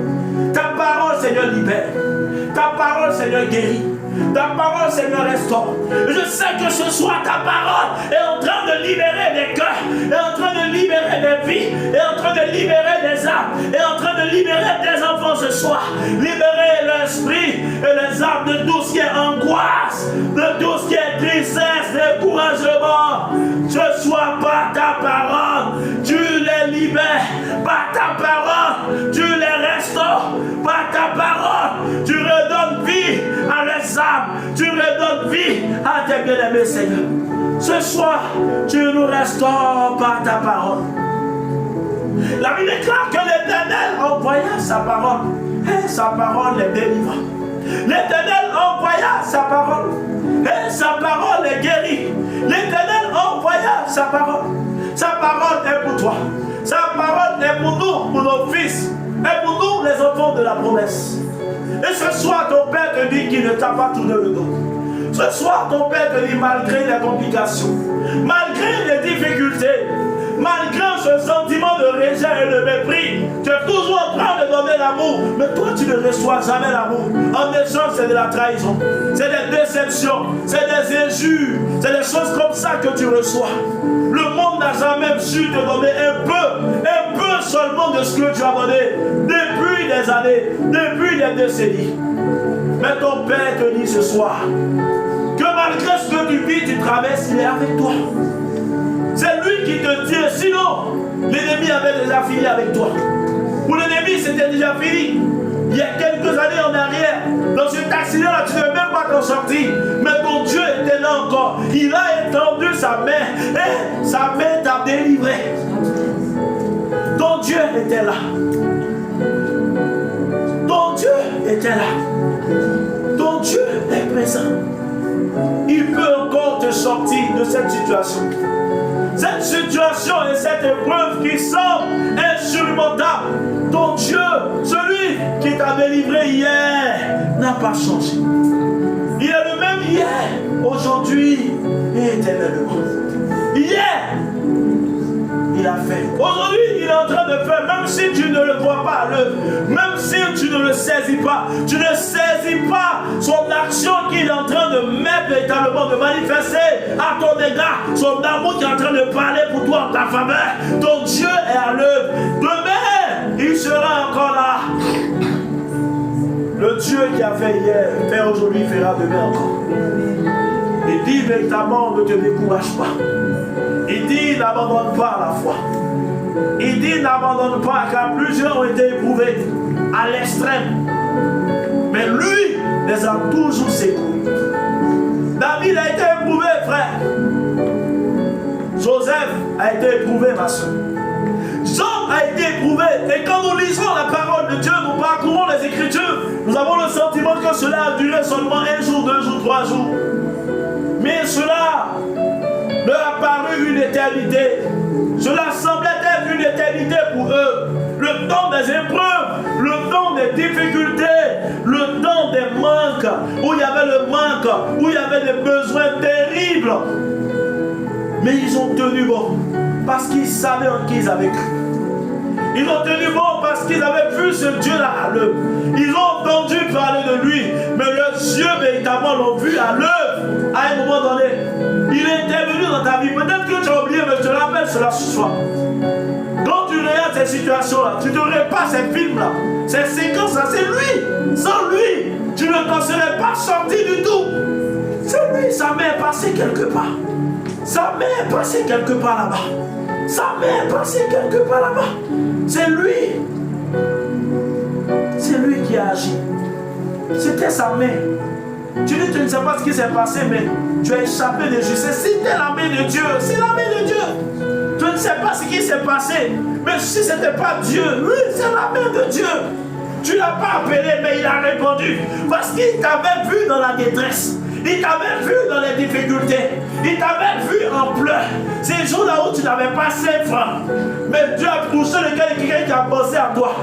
Ta parole, Seigneur, libère. Ta parole, Seigneur, guérit. Ta parole, Seigneur, restaure. Je sais que ce soir, ta parole est en train de libérer des cœurs, est en train de libérer des vies, est en train de libérer des âmes, est en train de libérer des enfants ce soir. Libérer l'esprit et les âmes de tout ce qui est angoisse, de tout ce qui est tristesse, découragement. Ce soir, par ta parole, tu les libères. Par ta parole, tu les restaures. Par ta parole, tu redonnes vie à les âmes. Tu redonnes vie à tes bien-aimés, Seigneur. Ce soir, tu nous restaures par ta parole. La Bible déclare que l'Éternel envoya sa parole. Et sa parole les délivra. L'Éternel envoya sa parole. Et sa parole les guérit. L'Éternel envoya sa parole. Sa parole est pour toi. Sa parole est pour nous, pour nos fils. Et pour nous, les enfants de la promesse. Et ce soir, ton Père te dit qu'il ne t'a pas tourné le dos. Ce soir, ton Père te dit, malgré les complications, malgré les difficultés, malgré ce sentiment de rejet et de mépris, tu es toujours en train de donner l'amour, mais toi tu ne reçois jamais l'amour. En échange, c'est de la trahison, c'est des déceptions, c'est des injures, c'est des choses comme ça que tu reçois. Le monde n'a jamais su te donner un peu seulement de ce que tu as donné depuis des années, depuis des décennies. Mais ton Père te dit ce soir que malgré ce que tu vis, tu traverses, il est avec toi. C'est lui qui te dit, sinon l'ennemi avait déjà fini avec toi. Pour l'ennemi, c'était déjà fini. Il y a quelques années en arrière, dans cet accident-là, tu ne devais même pas t'en sortir. Mais ton Dieu était là encore. Il a étendu sa main et sa main t'a délivré. Ton Dieu était là. Ton Dieu était là. Ton Dieu est présent. Il peut encore te sortir de cette situation. Cette situation et cette épreuve qui semble insurmontable, ton Dieu, celui qui t'a délivré hier, n'a pas changé. Il est le même hier, aujourd'hui et éternellement. Hier, il a fait. Aujourd'hui, il est en train de faire, même si tu ne le vois pas à l'œuvre, même si tu ne le saisis pas, tu ne saisis pas son action qu'il est en train de mettre véritablement, de manifester à ton égard, son amour qui est en train de parler pour toi en ta faveur. Ton Dieu est à l'œuvre. Demain, il sera encore là. Le Dieu qui a fait hier, fait aujourd'hui, fera demain encore. Il dit véritablement, ne te décourage pas. Il dit, n'abandonne pas la foi. Il dit, n'abandonne pas, car plusieurs ont été éprouvés à l'extrême. Mais lui les a toujours secourus. David a été éprouvé, frère. Joseph a été éprouvé, ma soeur. Job a été éprouvé. Et quand nous lisons la parole de Dieu, nous parcourons les Écritures, nous avons le sentiment que cela a duré seulement 1 jour, 2 jours, 3 jours. Mais cela leur a paru une éternité. Cela semblait être une éternité pour eux. Le temps des épreuves, le temps des difficultés, le temps des manques, où il y avait le manque, où il y avait des besoins terribles. Mais ils ont tenu bon, parce qu'ils savaient en qui ils avaient cru. Ils ont tenu bon parce qu'ils avaient vu ce Dieu-là à l'œuvre. Ils ont entendu parler de lui, mais leurs yeux véritablement l'ont vu à l'œuvre. À un moment donné, il est intervenu dans ta vie. Peut-être que tu as oublié, mais je te rappelle cela ce soir. Quand tu regardes ces situations-là, tu ne pas ces films-là, ces séquences-là, c'est lui. Sans lui, tu ne t'en serais pas sorti du tout. C'est lui, sa main est passée quelque part. Sa main est passée quelque part là-bas. Sa main est passée quelque part là-bas. C'est lui. C'est lui qui a agi. C'était sa main. Tu dis, tu ne sais pas ce qui s'est passé, mais tu as échappé de justice. C'était la main de Dieu. C'est la main de Dieu. Tu ne sais pas ce qui s'est passé, mais si ce n'était pas Dieu, oui, c'est la main de Dieu. Tu ne l'as pas appelé, mais il a répondu. Parce qu'il t'avait vu dans la détresse. Il t'avait vu dans les difficultés. Il t'avait vu en pleurs. Ces jours-là où tu n'avais pas 5 francs. Mais Dieu a poussé quelqu'un qui a pensé à toi.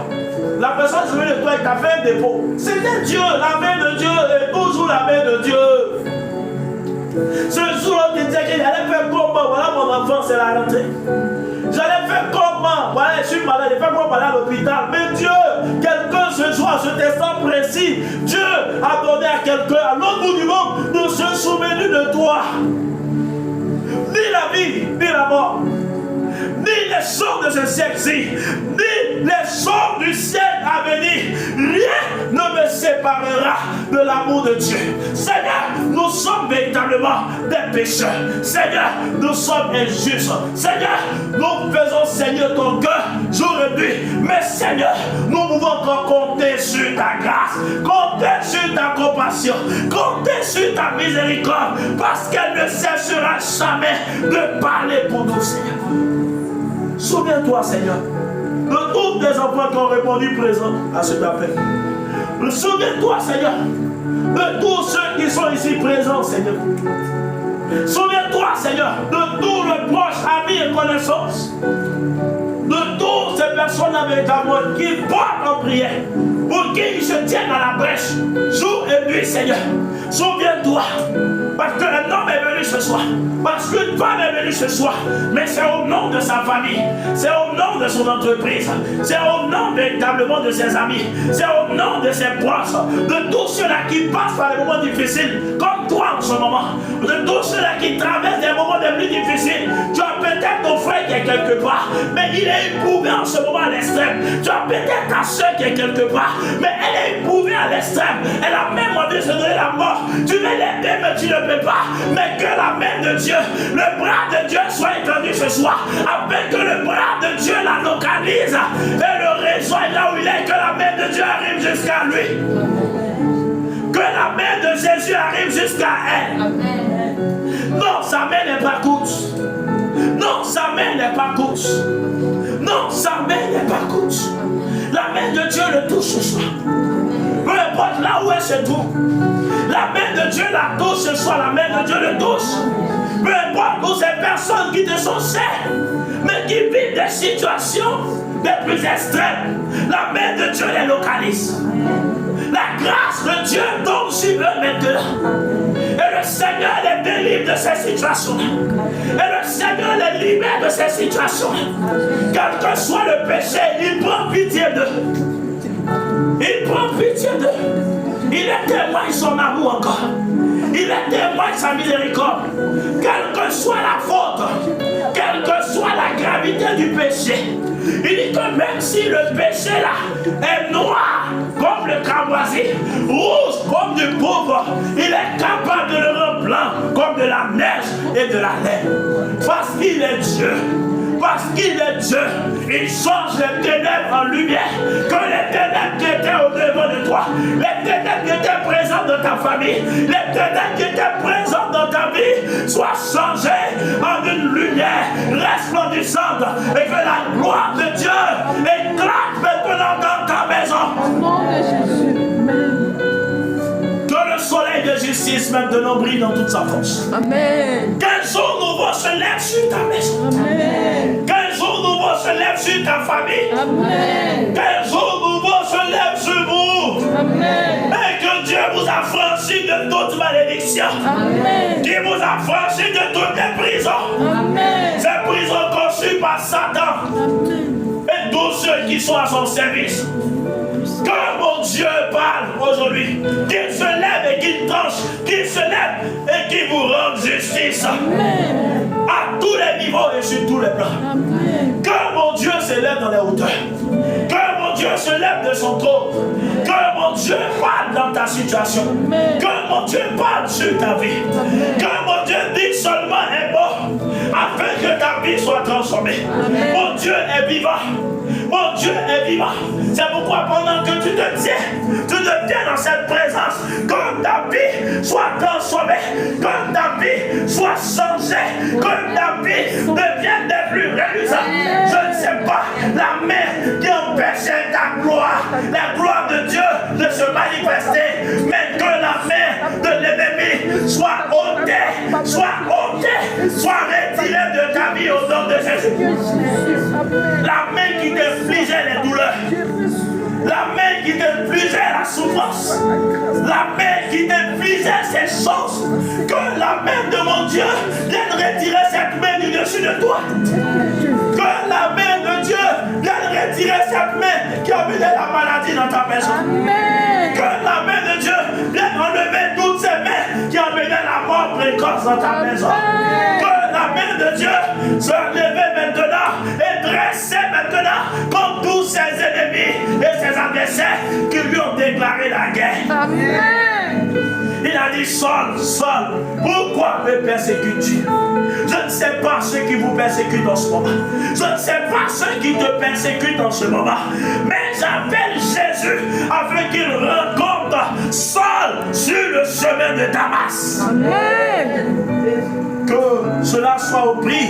La personne qui de toi, il t'a fait un dépôt. C'était Dieu, la main de Dieu, et toujours la main de Dieu. Ce jour-là, tu disais qu'il allait faire comment? Voilà mon enfant, c'est la rentrée. J'allais faire comment? Voilà, je suis malade, il fait comment aller à l'hôpital? Mais Dieu, quelqu'un ce soir ce instant précis, Dieu a donné à quelqu'un à l'autre bout du monde de se souvenir de toi. Ni la vie, ni la mort, ni les sorts de ce siècle-ci, ni les sorts du siècle à venir, rien ne me séparera de l'amour de Dieu. Seigneur, nous sommes véritablement des pécheurs. Seigneur, nous sommes injustes. Seigneur, nous faisons, Seigneur, ton cœur jour et nuit. Mais Seigneur, nous pouvons encore compter sur ta grâce, compter sur ta compassion, compter sur ta miséricorde, parce qu'elle ne cessera jamais de parler pour nous, Seigneur. Souviens-toi, Seigneur, de tous tes enfants qui ont répondu présent à cet appel. Souviens-toi, Seigneur, de tous ceux qui sont ici présents, Seigneur. Souviens-toi, Seigneur, de tous les proches, amis et connaissances, de toutes ces personnes avec amour qui portent en prière, pour qu'ils se tiennent à la brèche, jour et nuit, Seigneur. Souviens-toi, parce qu'un homme est venu ce soir, parce qu'une femme est venue ce soir, mais c'est au nom de sa famille, c'est au nom de son entreprise, c'est au nom véritablement de ses amis, c'est au nom de ses proches, de tous ceux-là qui passent par des moments difficiles, comme toi en ce moment, de tous ceux-là qui traversent des moments les plus difficiles. Tu as peut-être ton frère qui est quelque part, mais il est éprouvé en ce moment à l'extrême. Tu as peut-être ta soeur qui est quelque part, mais elle est éprouvée à l'extrême. Elle a même envie de se donner la mort. Tu veux l'aider, mais tu ne peux pas. Mais que la main de Dieu, le bras de Dieu soit étendu ce soir, afin que le bras de Dieu la localise et le rejoigne là où il est, que la main de Dieu arrive jusqu'à lui. Que la main de Jésus arrive jusqu'à elle. Non, sa main n'est pas courte. Non, sa main n'est pas courte. Non, sa main n'est pas courte. La main de Dieu le touche ce soir. Peu importe là où elle se trouve. La main de Dieu la touche ce soir. La main de Dieu le touche. Peu importe où ces personnes qui te sont chères, mais qui vivent des situations les plus extrêmes, la main de Dieu les localise. La grâce de Dieu tombe sur eux maintenant. Et le Seigneur les délivre de ces situations. Et le Seigneur les libère de ces situations. Quel que soit le péché, il prend pitié d'eux. Il prend pitié d'eux. Il est témoin de son amour encore. Il est témoin de sa miséricorde. Quelle que soit la faute, quelle que soit la gravité du péché, il dit que même si le péché là est noir comme le cramoisi, rouge comme du pauvre, il est capable de le rendre blanc comme de la neige et de la laine. Parce qu'il est Dieu. Parce qu'il est Dieu, il change les ténèbres en lumière. Que les ténèbres qui étaient au-devant de toi, les ténèbres qui étaient présentes dans ta famille, les ténèbres qui étaient présentes dans ta vie, soient changées en une lumière resplendissante. Et que la gloire de Dieu éclate maintenant dans ta maison. Au nom de Jésus. Que le soleil de justice maintenant brille dans toute sa force. Amen. Qu'un jour nouveau se lève sur ta maison. Amen. Qu'un jour nouveau se lève sur ta famille. Amen. Qu'un jour nouveau se lève sur vous. Amen. Et que Dieu vous a franchi de toute malédiction. Amen. Qui vous a franchi de toutes les prisons. Amen. Ces prisons conçues par Satan. Et tous ceux qui sont à son service. Que mon Dieu parle aujourd'hui, qu'il se lève et qu'il tranche, qu'il se lève et qu'il vous rende justice. Amen. À tous les niveaux et sur tous les plans. Amen. Que mon Dieu se lève dans les hauteurs. Que mon Dieu se lève de son trône. Que mon Dieu parle dans ta situation. Amen. Que mon Dieu parle sur ta vie. Amen. Que mon Dieu dise seulement un mot afin que ta vie soit transformée. Amen. Mon Dieu est vivant. Mon Dieu est vivant. C'est pourquoi pendant que tu te tiens dans cette présence, que ta vie soit transformée, que ta vie soit changée, que ta vie devienne des plus reluisantes. Je ne sais pas la main qui empêchait ta gloire, la gloire de Dieu de se manifester, mais que la main de l'ennemi soit ôtée, soit retirée de ta vie au nom de Jésus. La main qui t'infligeait les douleurs, la main qui t'infligeait la souffrance, la main qui t'infligeait ces choses, que la main de mon Dieu vienne retirer cette main du dessus de toi. Que la main de Dieu vienne retirer cette main qui a mis de la maladie dans ta maison. Amen. dans ta maison. Que la main de Dieu soit levée maintenant et dressée maintenant contre tous ses ennemis et ses adversaires qui lui ont déclaré la guerre. Amen. Il a dit, Saul, Saul, pourquoi me persécutes-tu? Je ne sais pas ceux qui vous persécutent en ce moment. Je ne sais pas ceux qui te persécutent en ce moment. Mais j'appelle Jésus afin qu'il rencontre Saul sur le chemin de Damas. Amen. Que cela soit au prix